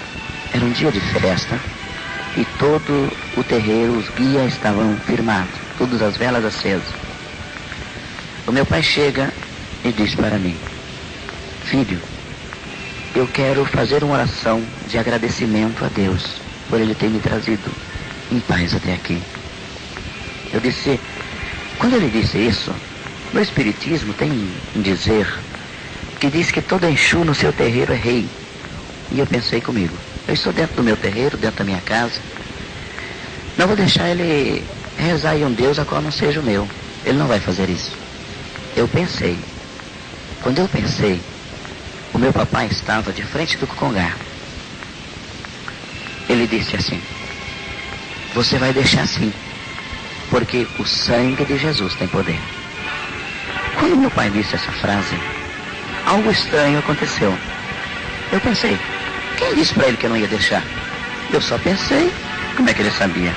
Era um dia de festa e todo o terreiro, os guias estavam firmados, todas as velas acesas. O meu pai chega e diz para mim, filho, eu quero fazer uma oração de agradecimento a Deus por Ele ter me trazido em paz até aqui. Eu disse, quando ele disse isso, no Espiritismo tem um dizer que diz que todo Exu no seu terreiro é rei. E eu pensei comigo, eu estou dentro do meu terreiro, dentro da minha casa, não vou deixar ele rezar em um Deus a qual não seja o meu. Ele não vai fazer isso. Eu pensei. Quando eu pensei, o meu papai estava de frente do congá. Ele disse assim, você vai deixar sim, porque o sangue de Jesus tem poder. Quando meu pai disse essa frase, algo estranho aconteceu. Eu pensei, quem disse para ele que eu não ia deixar? Eu só pensei, como é que ele sabia?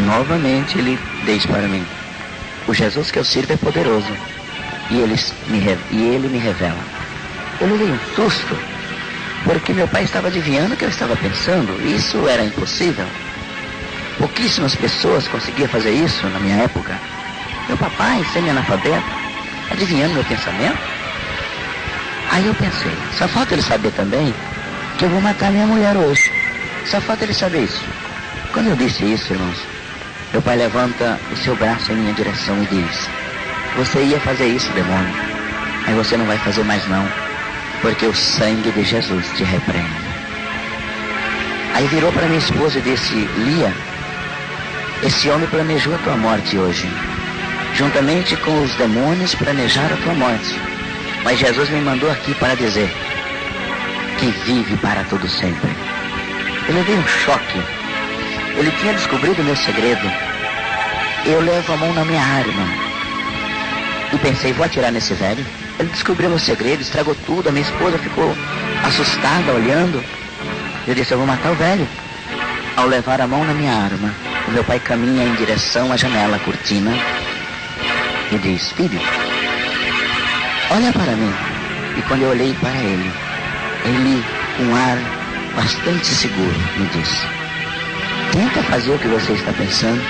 Novamente ele disse para mim, o Jesus que eu sirvo é poderoso, e ele me revela. Eu levei um susto, porque meu pai estava adivinhando o que eu estava pensando, e isso era impossível. Pouquíssimas pessoas conseguiam fazer isso na minha época. Meu papai, semi-analfabeto, adivinhando meu pensamento. Aí eu pensei, só falta ele saber também que eu vou matar minha mulher hoje. Só falta ele saber isso. Quando eu disse isso, irmãos, meu pai levanta o seu braço em minha direção e diz, você ia fazer isso, demônio, mas você não vai fazer mais não, porque o sangue de Jesus te repreende. Aí virou para minha esposa e disse, Lia, esse homem planejou a tua morte hoje. Juntamente com os demônios planejaram a tua morte. Mas Jesus me mandou aqui para dizer que vive para todo sempre. Eu levei um choque. Ele tinha descobrido o meu segredo. Eu levo a mão na minha arma. E pensei, vou atirar nesse velho. Ele descobriu meu segredo, estragou tudo. A minha esposa ficou assustada, olhando. Eu disse, eu vou matar o velho. Ao levar a mão na minha arma, o meu pai caminha em direção à janela, à cortina, e diz, filho, olha para mim. E quando eu olhei para ele, com um ar bastante seguro, me disse, tenta fazer o que você está pensando.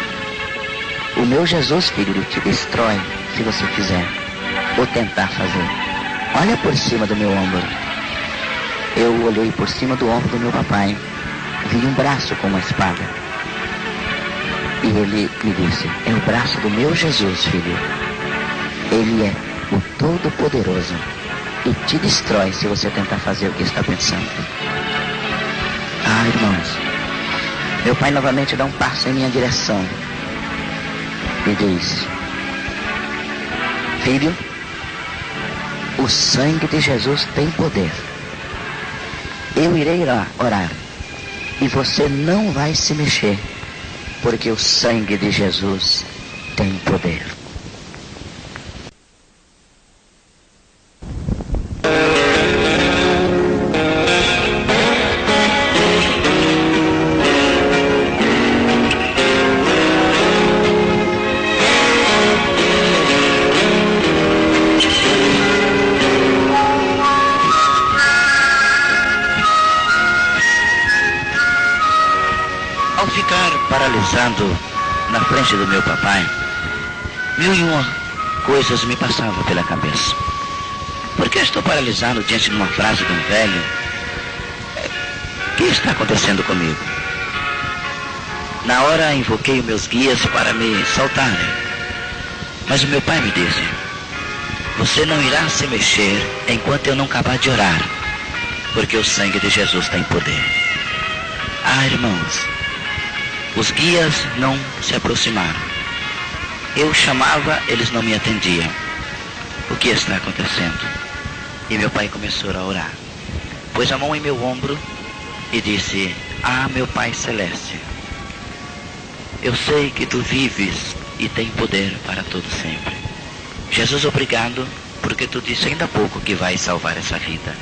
O meu Jesus, filho, ele te destrói se você fizer, ou tentar fazer. Olha por cima do meu ombro. Eu olhei por cima do ombro do meu papai, vi um braço com uma espada. E ele me disse, é o braço do meu Jesus, filho. Ele é o Todo-Poderoso e te destrói se você tentar fazer o que está pensando. Ah, irmãos, meu pai novamente dá um passo em minha direção e diz, filho, o sangue de Jesus tem poder. Eu irei lá orar e você não vai se mexer, porque o sangue de Jesus tem poder. Paralisado na frente do meu papai, 1001 coisas me passavam pela cabeça. Por que estou paralisado diante de uma frase de um velho? O que está acontecendo comigo? Na hora invoquei os meus guias para me soltarem, mas o meu pai me disse, você não irá se mexer enquanto eu não acabar de orar, porque o sangue de Jesus tem poder. Ah, irmãos, os guias não se aproximaram. Eu chamava, eles não me atendiam. O que está acontecendo? E meu pai começou a orar. Pôs a mão em meu ombro e disse: ah, meu Pai Celeste, eu sei que tu vives e tem poder para todo sempre. Jesus, obrigado, porque tu disse ainda há pouco que vai salvar essa vida.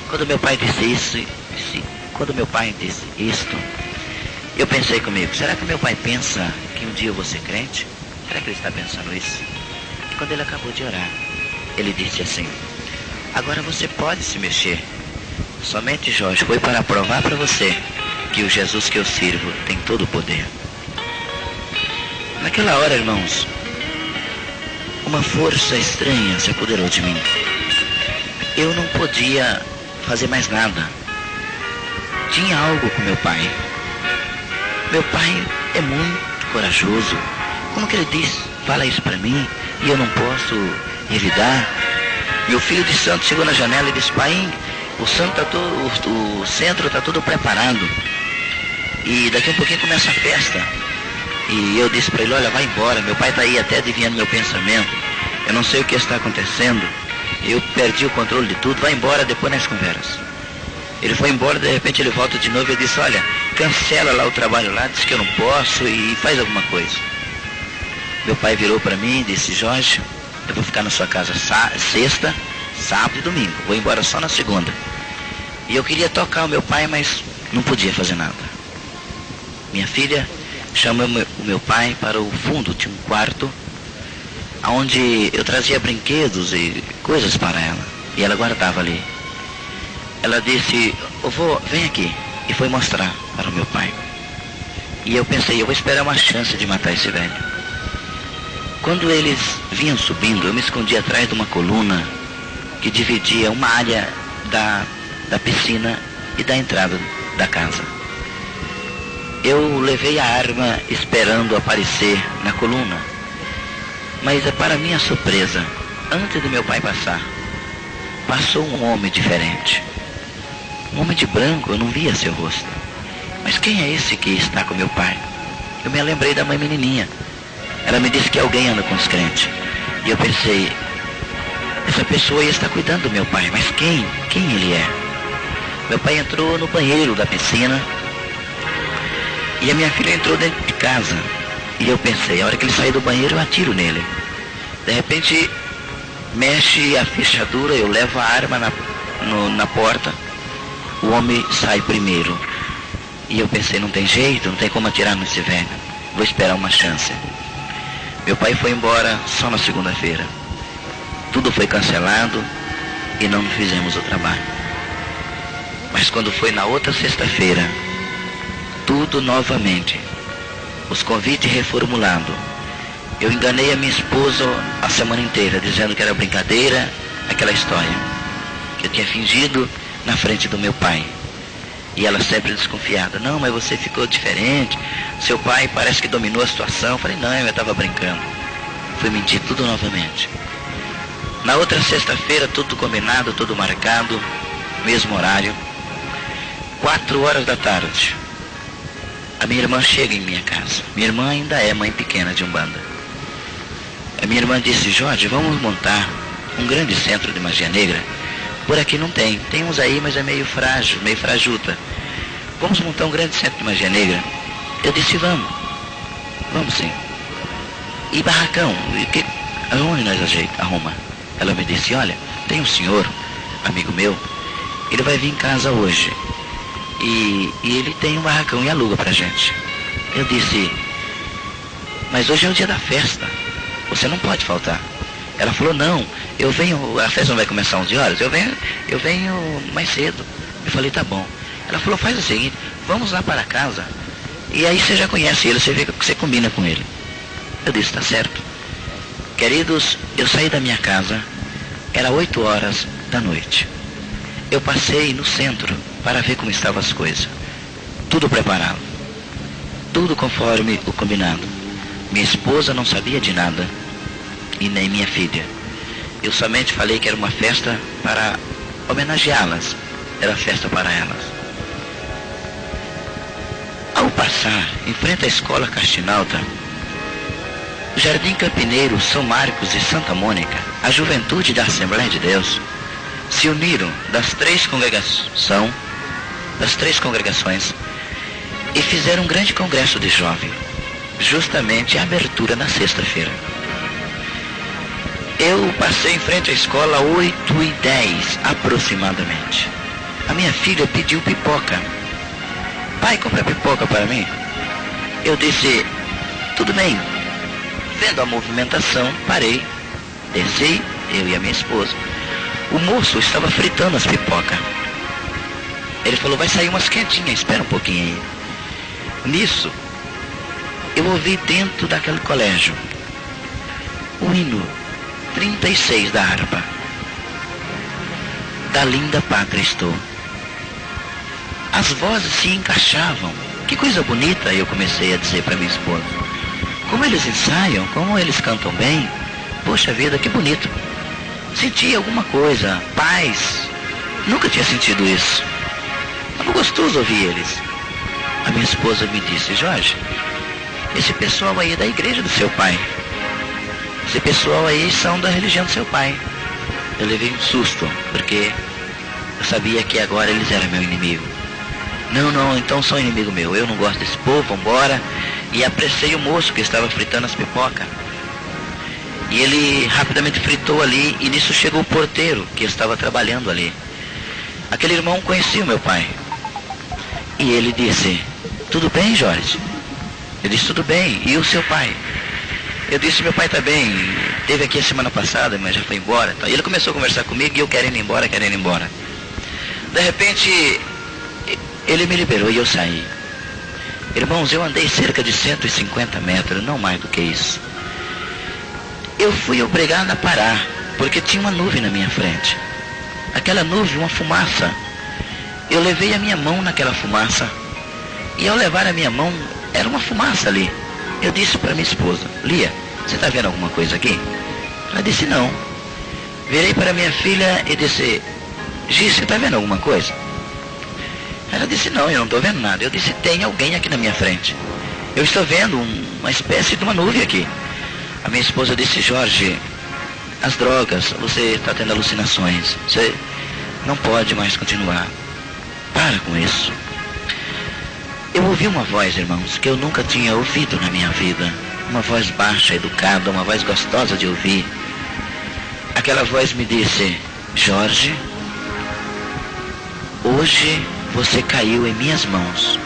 Quando meu pai disse isto, eu pensei comigo: será que meu pai pensa que um dia eu vou ser crente? Será que ele está pensando isso? E quando ele acabou de orar, ele disse assim: agora você pode se mexer. Somente, Jorge, foi para provar para você que o Jesus que eu sirvo tem todo o poder. Naquela hora, irmãos, uma força estranha se apoderou de mim. Eu não podia fazer mais nada. Tinha algo com meu pai. Meu pai é muito corajoso. Como que ele diz, fala isso para mim e eu não posso revidar? Meu filho de santo chegou na janela e disse: pai, o centro está todo preparado. E daqui a um pouquinho começa a festa. E eu disse para ele: olha, vai embora, meu pai está aí até adivinhando meu pensamento. Eu não sei o que está acontecendo. Eu perdi o controle de tudo, vai embora, depois nós conversamos. Ele foi embora, de repente ele volta de novo e disse: olha, cancela lá o trabalho lá, diz que eu não posso e faz alguma coisa. Meu pai virou para mim e disse: Jorge, eu vou ficar na sua casa sexta, sábado e domingo, vou embora só na segunda. E eu queria tocar o meu pai, mas não podia fazer nada. Minha filha chamou o meu pai para o fundo de um quarto, onde eu trazia brinquedos e coisas para ela, e ela guardava ali. Ela disse: ô vô, vem aqui, e foi mostrar para o meu pai. E eu pensei: eu vou esperar uma chance de matar esse velho. Quando eles vinham subindo, eu me escondi atrás de uma coluna que dividia uma área da piscina e da entrada da casa. Eu levei a arma esperando aparecer na coluna. Mas para minha surpresa, antes do meu pai passar, passou um homem diferente. Um homem de branco, eu não via seu rosto. Mas quem é esse que está com meu pai? Eu me lembrei da mãe menininha. Ela me disse que alguém anda com os crentes. E eu pensei: essa pessoa aí está cuidando do meu pai, mas quem? Quem ele é? Meu pai entrou no banheiro da piscina e a minha filha entrou dentro de casa. E eu pensei: a hora que ele sair do banheiro eu atiro nele. De repente mexe a fechadura, eu levo a arma na porta. O homem sai primeiro. E eu pensei: não tem jeito, não tem como atirar nesse velho. Vou esperar uma chance. Meu pai foi embora só na segunda-feira. Tudo foi cancelado e não fizemos o trabalho. Mas quando foi na outra sexta-feira, tudo novamente. Os convites reformulados. Eu enganei a minha esposa a semana inteira, dizendo que era brincadeira, aquela história que eu tinha fingido na frente do meu pai. E ela sempre desconfiada: não, mas você ficou diferente, seu pai parece que dominou a situação. Eu falei: não, eu estava brincando. Fui mentir tudo novamente. Na outra sexta-feira, tudo combinado, tudo marcado, mesmo horário, 4 horas da tarde. A minha irmã chega em minha casa. Minha irmã ainda é mãe pequena de Umbanda. A minha irmã disse: Jorge, vamos montar um grande centro de magia negra. Por aqui não tem. Tem uns aí, mas é meio frágil, meio frajuta. Vamos montar um grande centro de magia negra? Eu disse: vamos. Vamos sim. E barracão? Aonde nós arruma? Ela me disse: olha, tem um senhor, amigo meu, ele vai vir em casa hoje. E ele tem um barracão e aluga pra gente. Eu disse: mas hoje é o dia da festa, você não pode faltar. Ela falou: não, eu venho, a festa não vai começar 11 horas, eu venho mais cedo. Eu falei: tá bom. Ela falou: faz o seguinte, vamos lá para casa, e aí você já conhece ele, você vê que você combina com ele. Eu disse: tá certo. Queridos, eu saí da minha casa, era 8 horas da noite. Eu passei no centro para ver como estavam as coisas. Tudo preparado. Tudo conforme o combinado. Minha esposa não sabia de nada, e nem minha filha. Eu somente falei que era uma festa para homenageá-las. Era festa para elas. Ao passar, em frente à escola Castinalta, Jardim Campineiro, São Marcos e Santa Mônica, a juventude da Assembleia de Deus, se uniram das três congregações e fizeram um grande congresso de jovem, justamente a abertura na sexta-feira. Eu passei em frente à escola 8h10 aproximadamente. A minha filha pediu pipoca. Pai, compra pipoca para mim. Eu disse, tudo bem. Vendo a movimentação, parei, desci, eu e a minha esposa. O moço estava fritando as pipocas. Ele falou, vai sair umas quentinhas, espera um pouquinho aí. Nisso, eu ouvi dentro daquele colégio o hino 36 da harpa, da linda Pátria Estou. As vozes se encaixavam. Que coisa bonita, eu comecei a dizer para minha esposa. Como eles ensaiam, como eles cantam bem. Poxa vida, que bonito. Senti alguma coisa, paz. Nunca tinha sentido isso. Era gostoso ouvir eles. A minha esposa me disse, Jorge, esse pessoal aí é da igreja do seu pai. Esse pessoal aí são da religião do seu pai. Eu levei um susto, porque eu sabia que agora eles eram meu inimigo. Não, então são inimigo meu. Eu não gosto desse povo, vambora. E apressei o moço que estava fritando as pipocas. E ele rapidamente fritou ali, e nisso chegou o porteiro que estava trabalhando ali. Aquele irmão conhecia o meu pai. E ele disse, tudo bem, Jorge? Eu disse, tudo bem. E o seu pai? Eu disse, meu pai está bem. Esteve aqui a semana passada, mas já foi embora. E ele começou a conversar comigo e eu querendo ir embora. De repente, ele me liberou e eu saí. Irmãos, eu andei cerca de 150 metros, não mais do que isso. Eu fui obrigado a parar, porque tinha uma nuvem na minha frente. Aquela nuvem, uma fumaça. Eu levei a minha mão naquela fumaça. E ao levar a minha mão, era uma fumaça ali. Eu disse para minha esposa, Lia, você está vendo alguma coisa aqui? Ela disse, não. Virei para minha filha e disse, Gi, você está vendo alguma coisa? Ela disse, não, eu não estou vendo nada. Eu disse, tem alguém aqui na minha frente. Eu estou vendo uma espécie de uma nuvem aqui. A minha esposa disse, Jorge, as drogas, você está tendo alucinações. Você não pode mais continuar. Para com isso. Eu ouvi uma voz, irmãos, que eu nunca tinha ouvido na minha vida. Uma voz baixa, educada, uma voz gostosa de ouvir. Aquela voz me disse, Jorge, hoje você caiu em minhas mãos.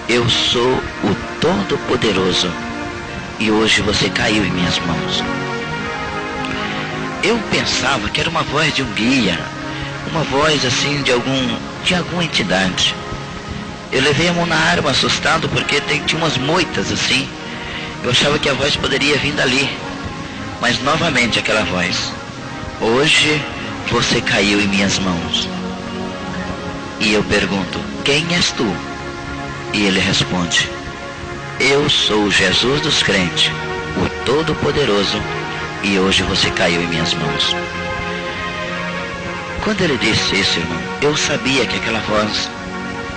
Eu sou o Todo-Poderoso. E hoje você caiu em minhas mãos. Eu pensava que era uma voz de um guia. Uma voz assim de alguma entidade. Eu levei a mão na arma assustado porque tinha umas moitas assim. Eu achava que a voz poderia vir dali. Mas novamente aquela voz. Hoje você caiu em minhas mãos. E eu pergunto, quem és tu? E ele responde, eu sou Jesus dos crentes, o Todo-Poderoso, e hoje você caiu em minhas mãos. Quando ele disse isso, irmão, eu sabia que aquela voz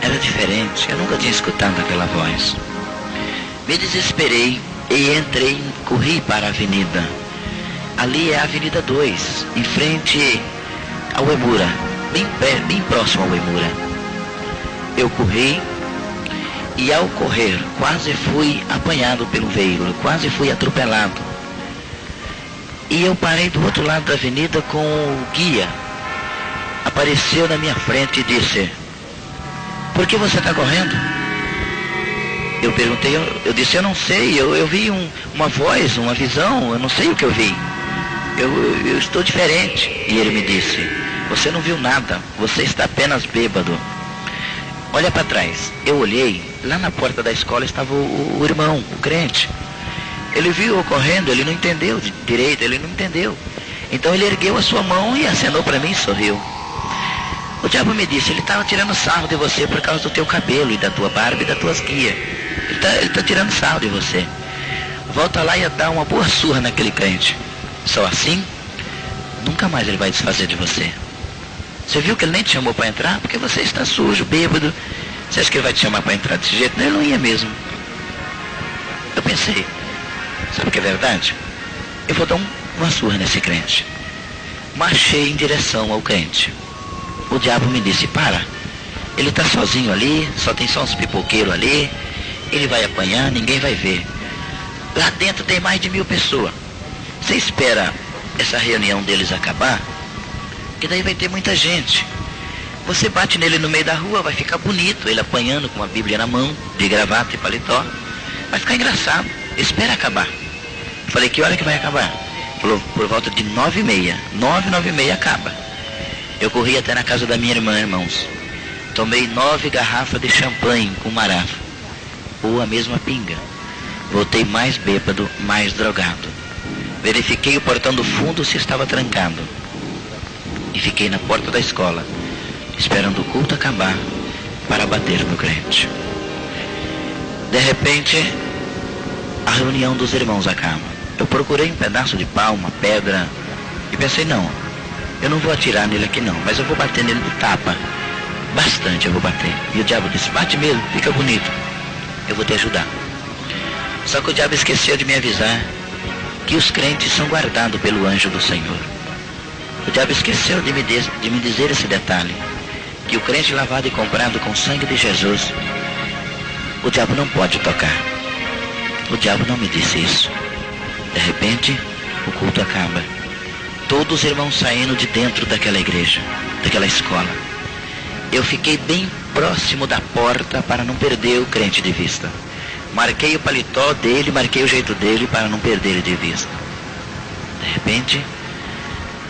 era diferente. Eu nunca tinha escutado aquela voz. Me desesperei e corri para a avenida. Ali é a Avenida 2, em frente ao Emura, bem próximo ao Emura. Eu corri e ao correr quase fui apanhado pelo veículo, quase fui atropelado. E eu parei do outro lado da avenida com o guia. Apareceu na minha frente e disse, por que você está correndo? Eu perguntei, eu disse, eu não sei, eu vi uma voz, uma visão, eu não sei o que eu vi. Eu estou diferente. E ele me disse, você não viu nada, você está apenas bêbado. Olha para trás. Eu olhei, lá na porta da escola estava o irmão, o crente. Ele viu eu correndo, ele não entendeu direito, ele não entendeu. Então ele ergueu a sua mão e acenou para mim e sorriu. O diabo me disse, ele estava tirando sarro de você por causa do teu cabelo e da tua barba e das tuas guias. Ele tá tirando sarro de você. Volta lá e dá uma boa surra naquele crente. Só assim, nunca mais ele vai desfazer de você. Você viu que ele nem te chamou para entrar? Porque você está sujo, bêbado. Você acha que ele vai te chamar para entrar desse jeito? Não, ele não ia mesmo. Eu pensei, sabe o que é verdade? Eu vou dar uma surra nesse crente. marchei em direção ao crente. O diabo me disse: para, ele está sozinho ali, só tem só uns pipoqueiros ali, ele vai apanhar, ninguém vai ver. Lá dentro tem mais de 1000 pessoas. Você espera essa reunião deles acabar, que daí vai ter muita gente. Você bate nele no meio da rua, vai ficar bonito, ele apanhando com uma Bíblia na mão, de gravata e paletó. Vai ficar engraçado, espera acabar. Falei: que hora que vai acabar? Falou: por volta de 9h30. 9h acaba. Eu corri até na casa da minha irmã, irmãos. Tomei 9 garrafas de champanhe com marafa, ou a mesma pinga. Voltei mais bêbado, mais drogado. Verifiquei o portão do fundo se estava trancado. E fiquei na porta da escola, esperando o culto acabar para bater no crente. De repente, a reunião dos irmãos acaba. Eu procurei um pedaço de pau, uma pedra, e pensei: não, eu não vou atirar nele aqui não, mas eu vou bater nele de tapa. Bastante eu vou bater. E o diabo disse: bate mesmo, fica bonito, eu vou te ajudar. Só que o diabo esqueceu de me avisar que os crentes são guardados pelo anjo do Senhor. O diabo esqueceu de me dizer esse detalhe, que o crente lavado e comprado com o sangue de Jesus, o diabo não pode tocar. O diabo não me disse isso. De repente, o culto acaba. Todos os irmãos saindo de dentro daquela igreja, daquela escola. Eu fiquei bem próximo da porta para não perder o crente de vista. Marquei o paletó dele, marquei o jeito dele para não perder ele de vista. De repente,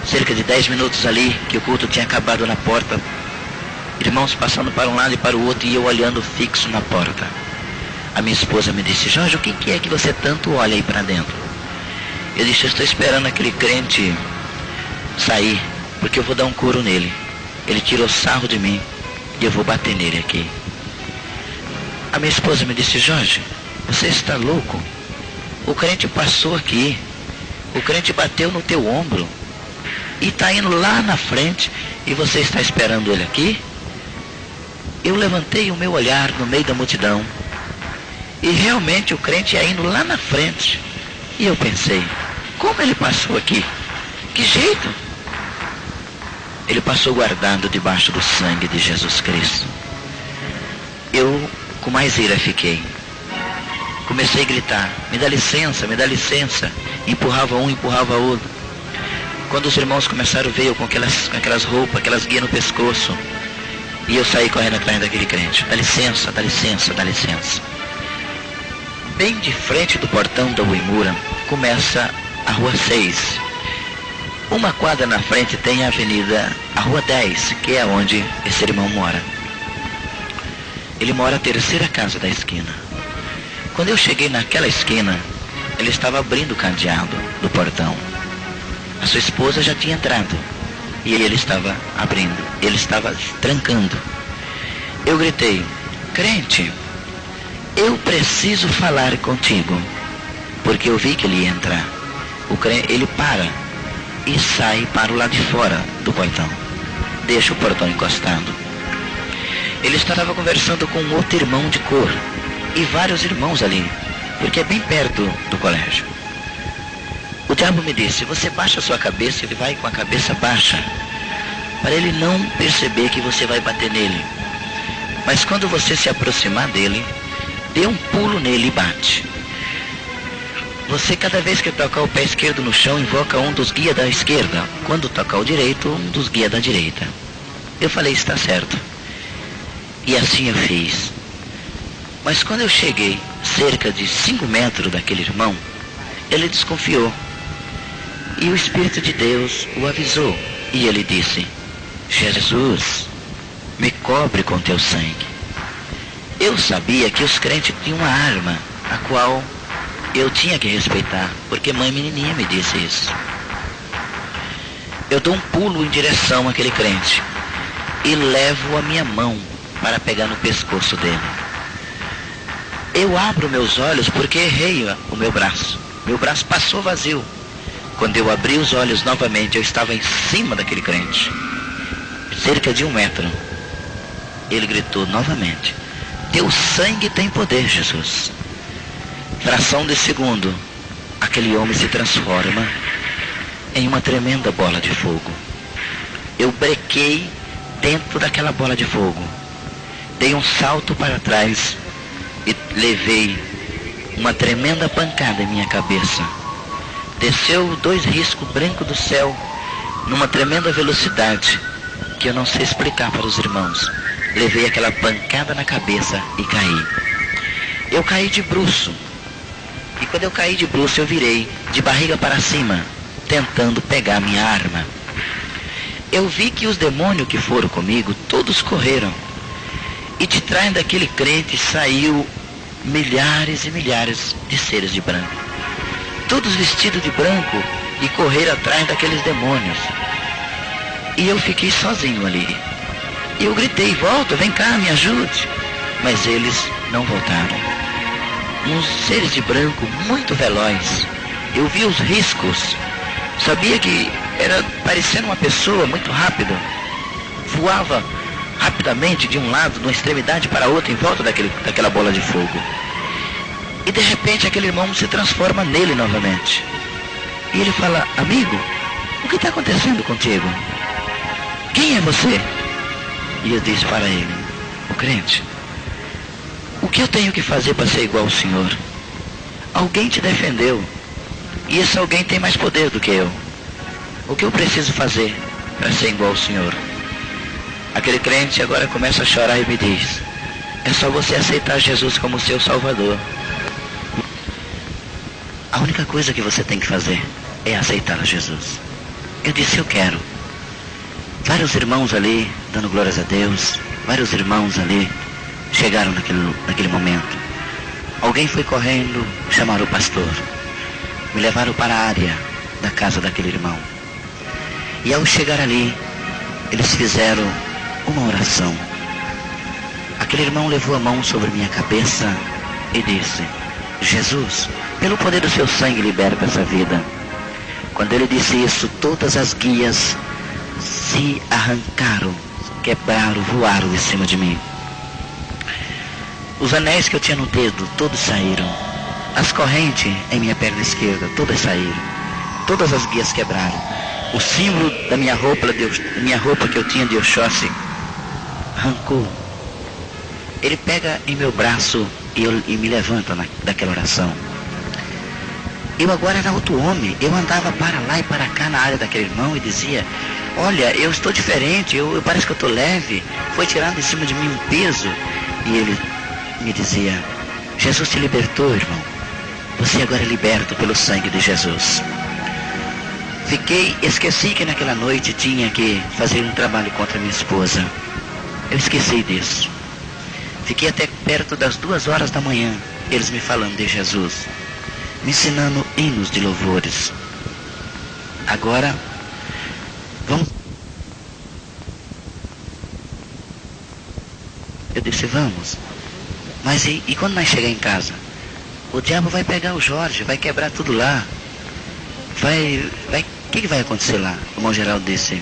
cerca de 10 minutos ali, que o culto tinha acabado na porta, irmãos passando para um lado e para o outro, e eu olhando fixo na porta. A minha esposa me disse: Jorge, o que é que você tanto olha aí para dentro? Eu disse: eu estou esperando aquele crente sair, porque eu vou dar um couro nele. Ele tirou sarro de mim e eu vou bater nele aqui. A minha esposa me disse: Jorge, você está louco? O crente passou aqui, o crente bateu no teu ombro e está indo lá na frente, e você está esperando ele aqui? Eu levantei o meu olhar no meio da multidão, e realmente o crente ia indo lá na frente. E eu pensei: como ele passou aqui? Que jeito? Ele passou guardado debaixo do sangue de Jesus Cristo. Eu, com mais ira, fiquei. Comecei a gritar: me dá licença, me dá licença. Empurrava um, empurrava outro. Quando os irmãos começaram a ver eu com aquelas roupas, aquelas guias no pescoço, e eu saí correndo atrás daquele crente: dá licença, dá licença, dá licença. Bem de frente do portão da Uemura começa a Rua 6. Uma quadra na frente tem a avenida, a Rua 10, que é onde esse irmão mora. Ele mora a terceira casa da esquina. Quando eu cheguei naquela esquina, ele estava abrindo o cadeado do portão. A sua esposa já tinha entrado, e ele estava abrindo, ele estava trancando. Eu gritei: crente, eu preciso falar contigo, porque eu vi que ele ia entrar. Ele para e sai para o lado de fora do portão, deixa o portão encostado. Ele estava conversando com um outro irmão de cor, e vários irmãos ali, porque é bem perto do colégio. O diabo me disse: você baixa a sua cabeça. Ele vai com a cabeça baixa, para ele não perceber que você vai bater nele. Mas quando você se aproximar dele, dê um pulo nele e bate. Você, cada vez que tocar o pé esquerdo no chão, invoca um dos guias da esquerda. Quando tocar o direito, um dos guias da direita. Eu falei: está certo. E assim eu fiz. Mas quando eu cheguei cerca de 5 metros daquele irmão, ele desconfiou. E o Espírito de Deus o avisou. E ele disse: Jesus, me cobre com teu sangue. Eu sabia que os crentes tinham uma arma, a qual eu tinha que respeitar, porque mãe menininha me disse isso. Eu dou um pulo em direção àquele crente e levo a minha mão para pegar no pescoço dele. Eu abro meus olhos porque errei o meu braço. Meu braço passou vazio. Quando eu abri os olhos novamente, eu estava em cima daquele crente, cerca de 1 metro. Ele gritou novamente: teu sangue tem poder, Jesus. Fração de segundo, aquele homem se transforma em uma tremenda bola de fogo. Eu brequei dentro daquela bola de fogo. Dei um salto para trás e levei uma tremenda pancada em minha cabeça. Desceu 2 riscos brancos do céu numa tremenda velocidade que eu não sei explicar para os irmãos. Levei aquela pancada na cabeça e caí. Eu caí de bruço. E quando eu caí de bruço, eu virei de barriga para cima, tentando pegar minha arma. Eu vi que os demônios que foram comigo, todos correram. E de trás daquele crente saiu milhares e milhares de seres de branco. Todos vestidos de branco e correram atrás daqueles demônios. E eu fiquei sozinho ali. E eu gritei, volta, vem cá, me ajude. Mas eles não voltaram. Uns seres de branco muito velozes. Eu vi os riscos. Sabia que era parecendo uma pessoa muito rápida. Voava rapidamente de um lado, de uma extremidade para a outra, em volta daquela bola de fogo. E de repente aquele irmão se transforma nele novamente. E ele fala, amigo, o que está acontecendo contigo? Quem é você? E eu disse para ele, o crente, o que eu tenho que fazer para ser igual ao Senhor? Alguém te defendeu. E esse alguém tem mais poder do que eu. O que eu preciso fazer para ser igual ao Senhor? Aquele crente agora começa a chorar e me diz, é só você aceitar Jesus como seu Salvador. A única coisa que você tem que fazer é aceitar Jesus. Eu disse, eu quero. Vários irmãos ali, dando glórias a Deus, vários irmãos ali chegaram naquele momento. Alguém foi correndo, chamaram o pastor. Me levaram para a área da casa daquele irmão. E ao chegar ali, eles fizeram uma oração. Aquele irmão levou a mão sobre minha cabeça e disse, Jesus, pelo poder do seu sangue liberta essa vida. Quando ele disse isso, todas as guias se arrancaram, quebraram, voaram de cima de mim. Os anéis que eu tinha no dedo, todos saíram. As correntes em minha perna esquerda, todas saíram. Todas as guias quebraram. O símbolo da minha roupa que eu tinha de Oxóssi arrancou. Ele pega em meu braço e me levanta daquela oração. Eu agora era outro homem. Eu andava para lá e para cá na área daquele irmão e dizia, olha, eu estou diferente, eu parece que eu estou leve. Foi tirado de cima de mim um peso. E ele me dizia, Jesus te libertou, irmão. Você agora é liberto pelo sangue de Jesus. Esqueci que naquela noite tinha que fazer um trabalho contra minha esposa. Eu esqueci disso. Fiquei até perto das 2 horas da manhã, eles me falando de Jesus, me ensinando hinos de louvores. Agora, vamos. Eu disse, vamos. Mas e quando nós chegar em casa? O diabo vai pegar o Jorge, vai quebrar tudo lá. O que vai acontecer lá? O irmão Geraldo disse,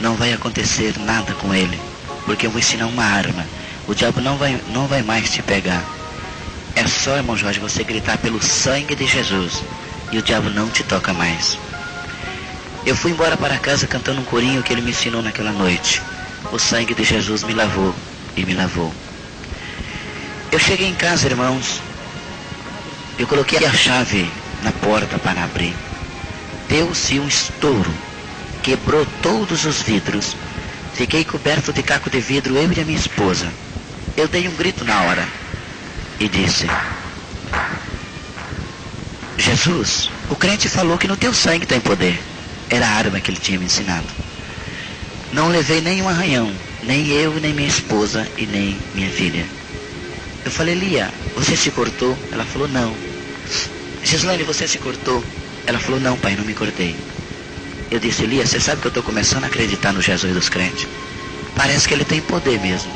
não vai acontecer nada com ele, porque eu vou ensinar uma arma. O diabo não vai mais te pegar. É só, irmão Jorge, você gritar pelo sangue de Jesus e o diabo não te toca mais. Eu fui embora para casa cantando um corinho que ele me ensinou naquela noite. O sangue de Jesus me lavou e me lavou. Eu cheguei em casa, irmãos. Eu coloquei a chave na porta para abrir. Deu-se um estouro. Quebrou todos os vidros. Fiquei coberto de caco de vidro, eu e a minha esposa. Eu dei um grito na hora e disse, Jesus, o crente falou que no teu sangue tem poder. Era a arma que ele tinha me ensinado. Não levei nenhum arranhão, nem eu, nem minha esposa e nem minha filha. Eu falei, Lia, você se cortou? Ela falou, não. Gislaine, você se cortou? Ela falou, não, pai, não me cortei. Eu disse, Lia, você sabe que eu estou começando a acreditar no Jesus dos crentes. Parece que ele tem poder mesmo.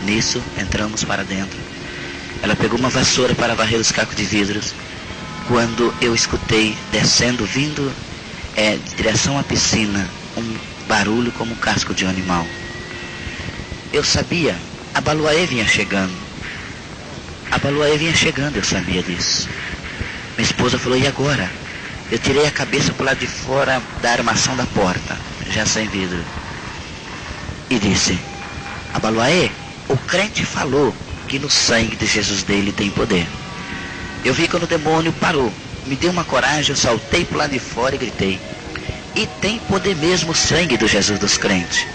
Nisso, entramos para dentro. Ela pegou uma vassoura para varrer os cacos de vidros. Quando eu escutei, descendo, vindo de direção à piscina, um barulho como um casco de um animal. Eu sabia, a Baluaê vinha chegando. A Baluaê vinha chegando, eu sabia disso. Minha esposa falou, e agora? Eu tirei a cabeça para o lado de fora da armação da porta, já sem vidro, e disse: Abaloaê, o crente falou que no sangue de Jesus dele tem poder. Eu vi quando o demônio parou, me deu uma coragem, eu saltei para o lado de fora e gritei: e tem poder mesmo o sangue do Jesus dos crentes.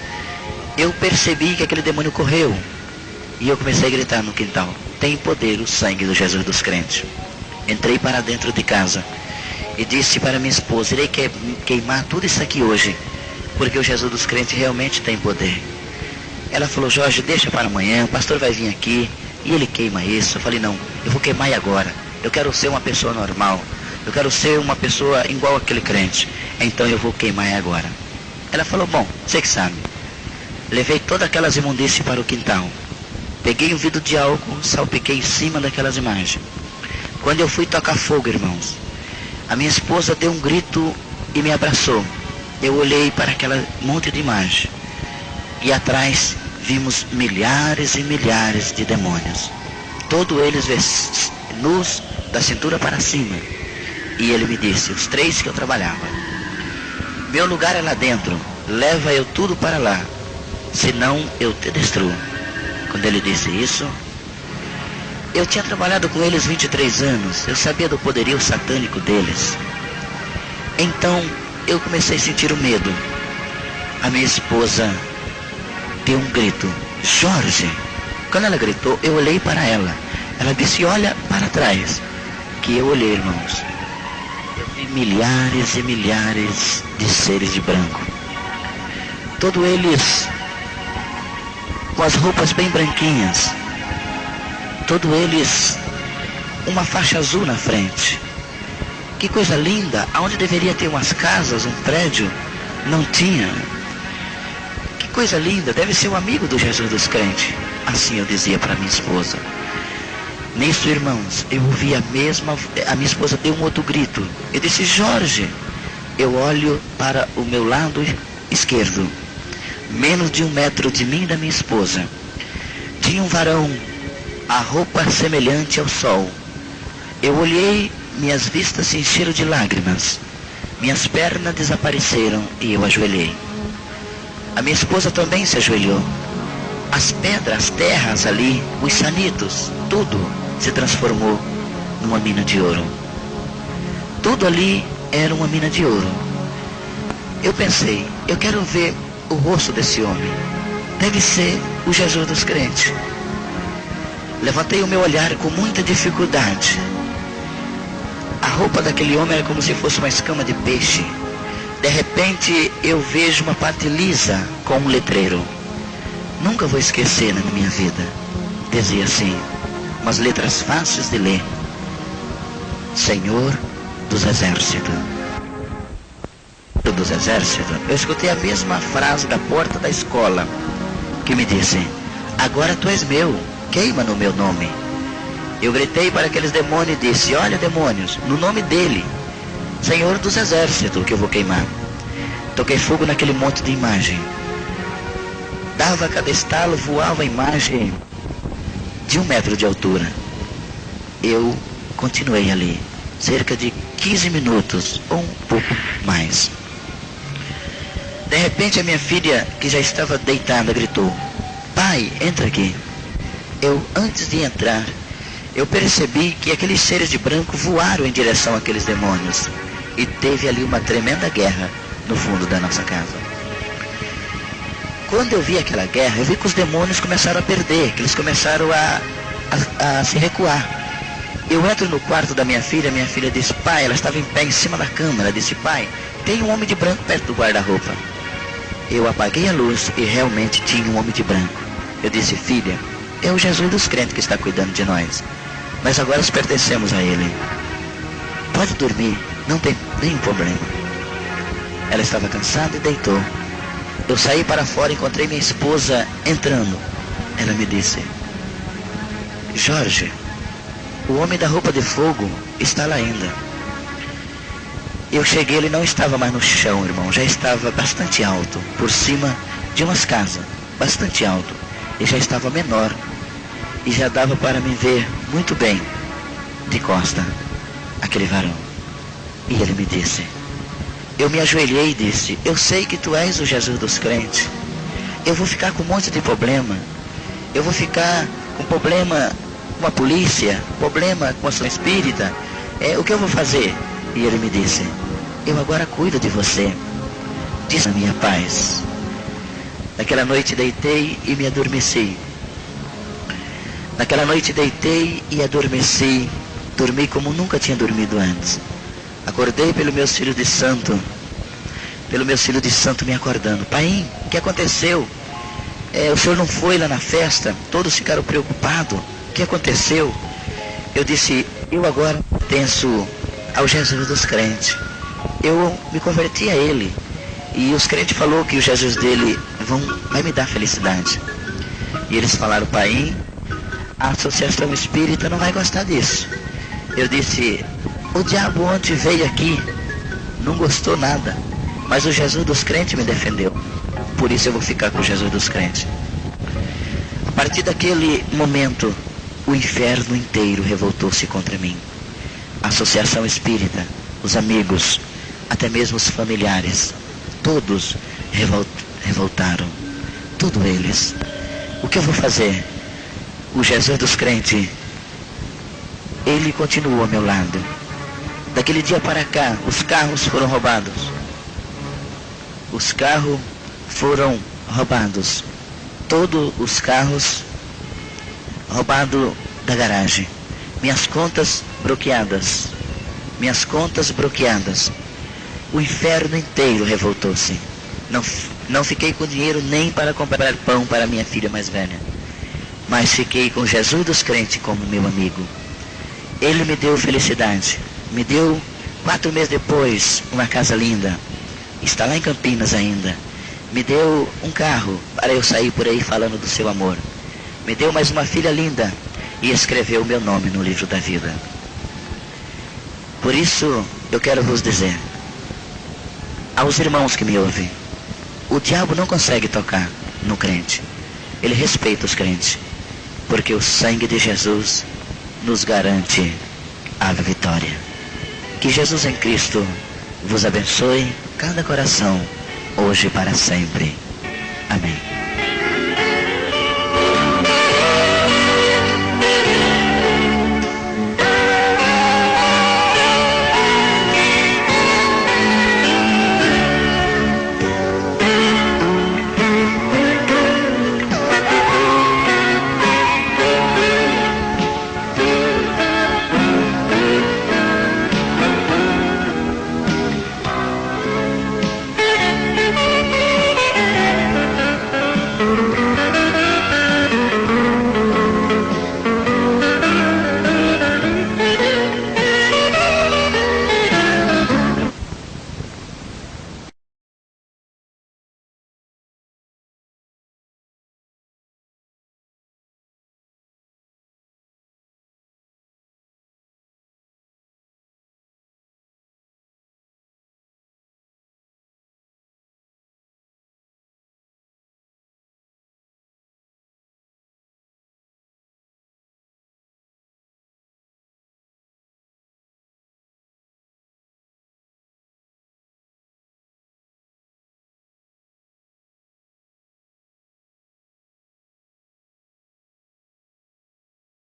Eu percebi que aquele demônio correu, e eu comecei a gritar no quintal: tem poder o sangue do Jesus dos crentes. Entrei para dentro de casa e disse para minha esposa: irei queimar tudo isso aqui hoje, porque o Jesus dos crentes realmente tem poder. Ela falou: Jorge, deixa para amanhã, o pastor vai vir aqui e ele queima isso. Eu falei: não, eu vou queimar agora. Eu quero ser uma pessoa normal, eu quero ser uma pessoa igual aquele crente, então eu vou queimar agora. Ela falou: bom, você que sabe. Levei todas aquelas imundícias para o quintal, peguei um vidro de álcool, salpiquei em cima daquelas imagens. Quando eu fui tocar fogo, irmãos, a minha esposa deu um grito e me abraçou. Eu olhei para aquele monte de imagem e atrás vimos milhares e milhares de demônios, todos eles nus da cintura para cima. E ele me disse, os 3 que eu trabalhava: meu lugar é lá dentro, leva eu tudo para lá, senão eu te destruo. Quando ele disse isso, eu tinha trabalhado com eles 23 anos, eu sabia do poderio satânico deles. Então eu comecei a sentir o medo. A minha esposa deu um grito: Jorge! Quando ela gritou, eu olhei para ela. Ela disse: olha para trás. Que eu olhei, irmãos. Eu vi milhares e milhares de seres de branco, todos eles com as roupas bem branquinhas, todos eles uma faixa azul na frente. Que coisa linda! Aonde deveria ter umas casas, um prédio, não tinha. Que coisa linda! Deve ser um amigo do Jesus dos crentes. Assim eu dizia para minha esposa. Nisso, irmãos, eu ouvi a minha esposa deu um outro grito. Eu disse: Jorge! Eu olho para o meu lado esquerdo, menos de 1 metro de mim e da minha esposa, tinha um varão, a roupa semelhante ao sol. Eu olhei, minhas vistas se encheram de lágrimas, minhas pernas desapareceram e eu ajoelhei. A minha esposa também se ajoelhou. As pedras, as terras ali, os sanitos, tudo se transformou numa mina de ouro. Tudo ali era uma mina de ouro. Eu pensei: eu quero ver o rosto desse homem. Deve ser o Jesus dos crentes. Levantei o meu olhar com muita dificuldade. A roupa daquele homem era como se fosse uma escama de peixe. De repente eu vejo uma parte lisa com um letreiro. Nunca vou esquecer na minha vida. Dizia assim, umas letras fáceis de ler: Senhor dos Exércitos. Dos Exércitos. Eu escutei a mesma frase da porta da escola, que me disse: agora tu és meu, queima no meu nome. Eu gritei para aqueles demônios e disse: olha, demônios, no nome dele, Senhor dos Exércitos, que eu vou queimar. Toquei fogo naquele monte de imagem. Dava cada estalo, voava a imagem de 1 metro de altura. Eu continuei ali, cerca de 15 minutos, ou um pouco mais. De repente a minha filha, que já estava deitada, gritou: pai, entra aqui. Eu, antes de entrar, eu percebi que aqueles seres de branco voaram em direção àqueles demônios. E teve ali uma tremenda guerra no fundo da nossa casa. Quando eu vi aquela guerra, eu vi que os demônios começaram a perder, que eles começaram a se recuar. Eu entro no quarto da minha filha disse: pai, ela estava em pé em cima da cama, ela disse: pai, tem um homem de branco perto do guarda-roupa. Eu apaguei a luz e realmente tinha um homem de branco. Eu disse: filha, é o Jesus dos crentes que está cuidando de nós, mas agora nós pertencemos a ele. Pode dormir, não tem nenhum problema. Ela estava cansada e deitou. Eu saí para fora e encontrei minha esposa entrando. Ela me disse: Jorge, o homem da roupa de fogo está lá ainda. Eu cheguei, ele não estava mais no chão, irmão, já estava bastante alto, por cima de umas casas, bastante alto, e já estava menor, e já dava para me ver muito bem, de costa, aquele varão. E ele me disse, eu me ajoelhei e disse, eu sei que tu és o Jesus dos crentes. Eu vou ficar com um monte de problema. Eu vou ficar com problema com a polícia, problema com a ação espírita. O que eu vou fazer? E ele me disse, eu agora cuido de você. Disse a minha paz. Naquela noite deitei e me adormeci. Naquela noite deitei e adormeci. Dormi como nunca tinha dormido antes. Acordei pelo meu filho de santo. Pelo meu filho de santo me acordando. Pai, o que aconteceu? O senhor não foi lá na festa? Todos ficaram preocupados. O que aconteceu? Eu disse, eu agora pertenço ao Jesus dos crentes. Eu me converti a ele. E os crentes falaram que o Jesus dele vai me dar felicidade. E eles falaram, pai, a associação espírita não vai gostar disso. Eu disse, o diabo ontem veio aqui, não gostou nada, mas o Jesus dos crentes me defendeu. Por isso eu vou ficar com o Jesus dos crentes. A partir daquele momento, o inferno inteiro revoltou-se contra mim. A associação espírita, os amigos, até mesmo os familiares, todos revoltaram. Todos eles. O que eu vou fazer? O Jesus dos crentes, ele continuou ao meu lado. Daquele dia para cá, os carros foram roubados. Os carros foram roubados. Todos os carros roubados da garagem. Minhas contas bloqueadas. Minhas contas bloqueadas. O inferno inteiro revoltou-se. Não fiquei com dinheiro nem para comprar pão para minha filha mais velha. Mas fiquei com Jesus dos crentes como meu amigo. Ele me deu felicidade. Me deu, 4 meses depois, uma casa linda. Está lá em Campinas ainda. Me deu um carro para eu sair por aí falando do seu amor. Me deu mais uma filha linda e escreveu o meu nome no livro da vida. Por isso, eu quero vos dizer, aos irmãos que me ouvem, o diabo não consegue tocar no crente. Ele respeita os crentes, porque o sangue de Jesus nos garante a vitória. Que Jesus em Cristo vos abençoe cada coração, hoje e para sempre. Amém.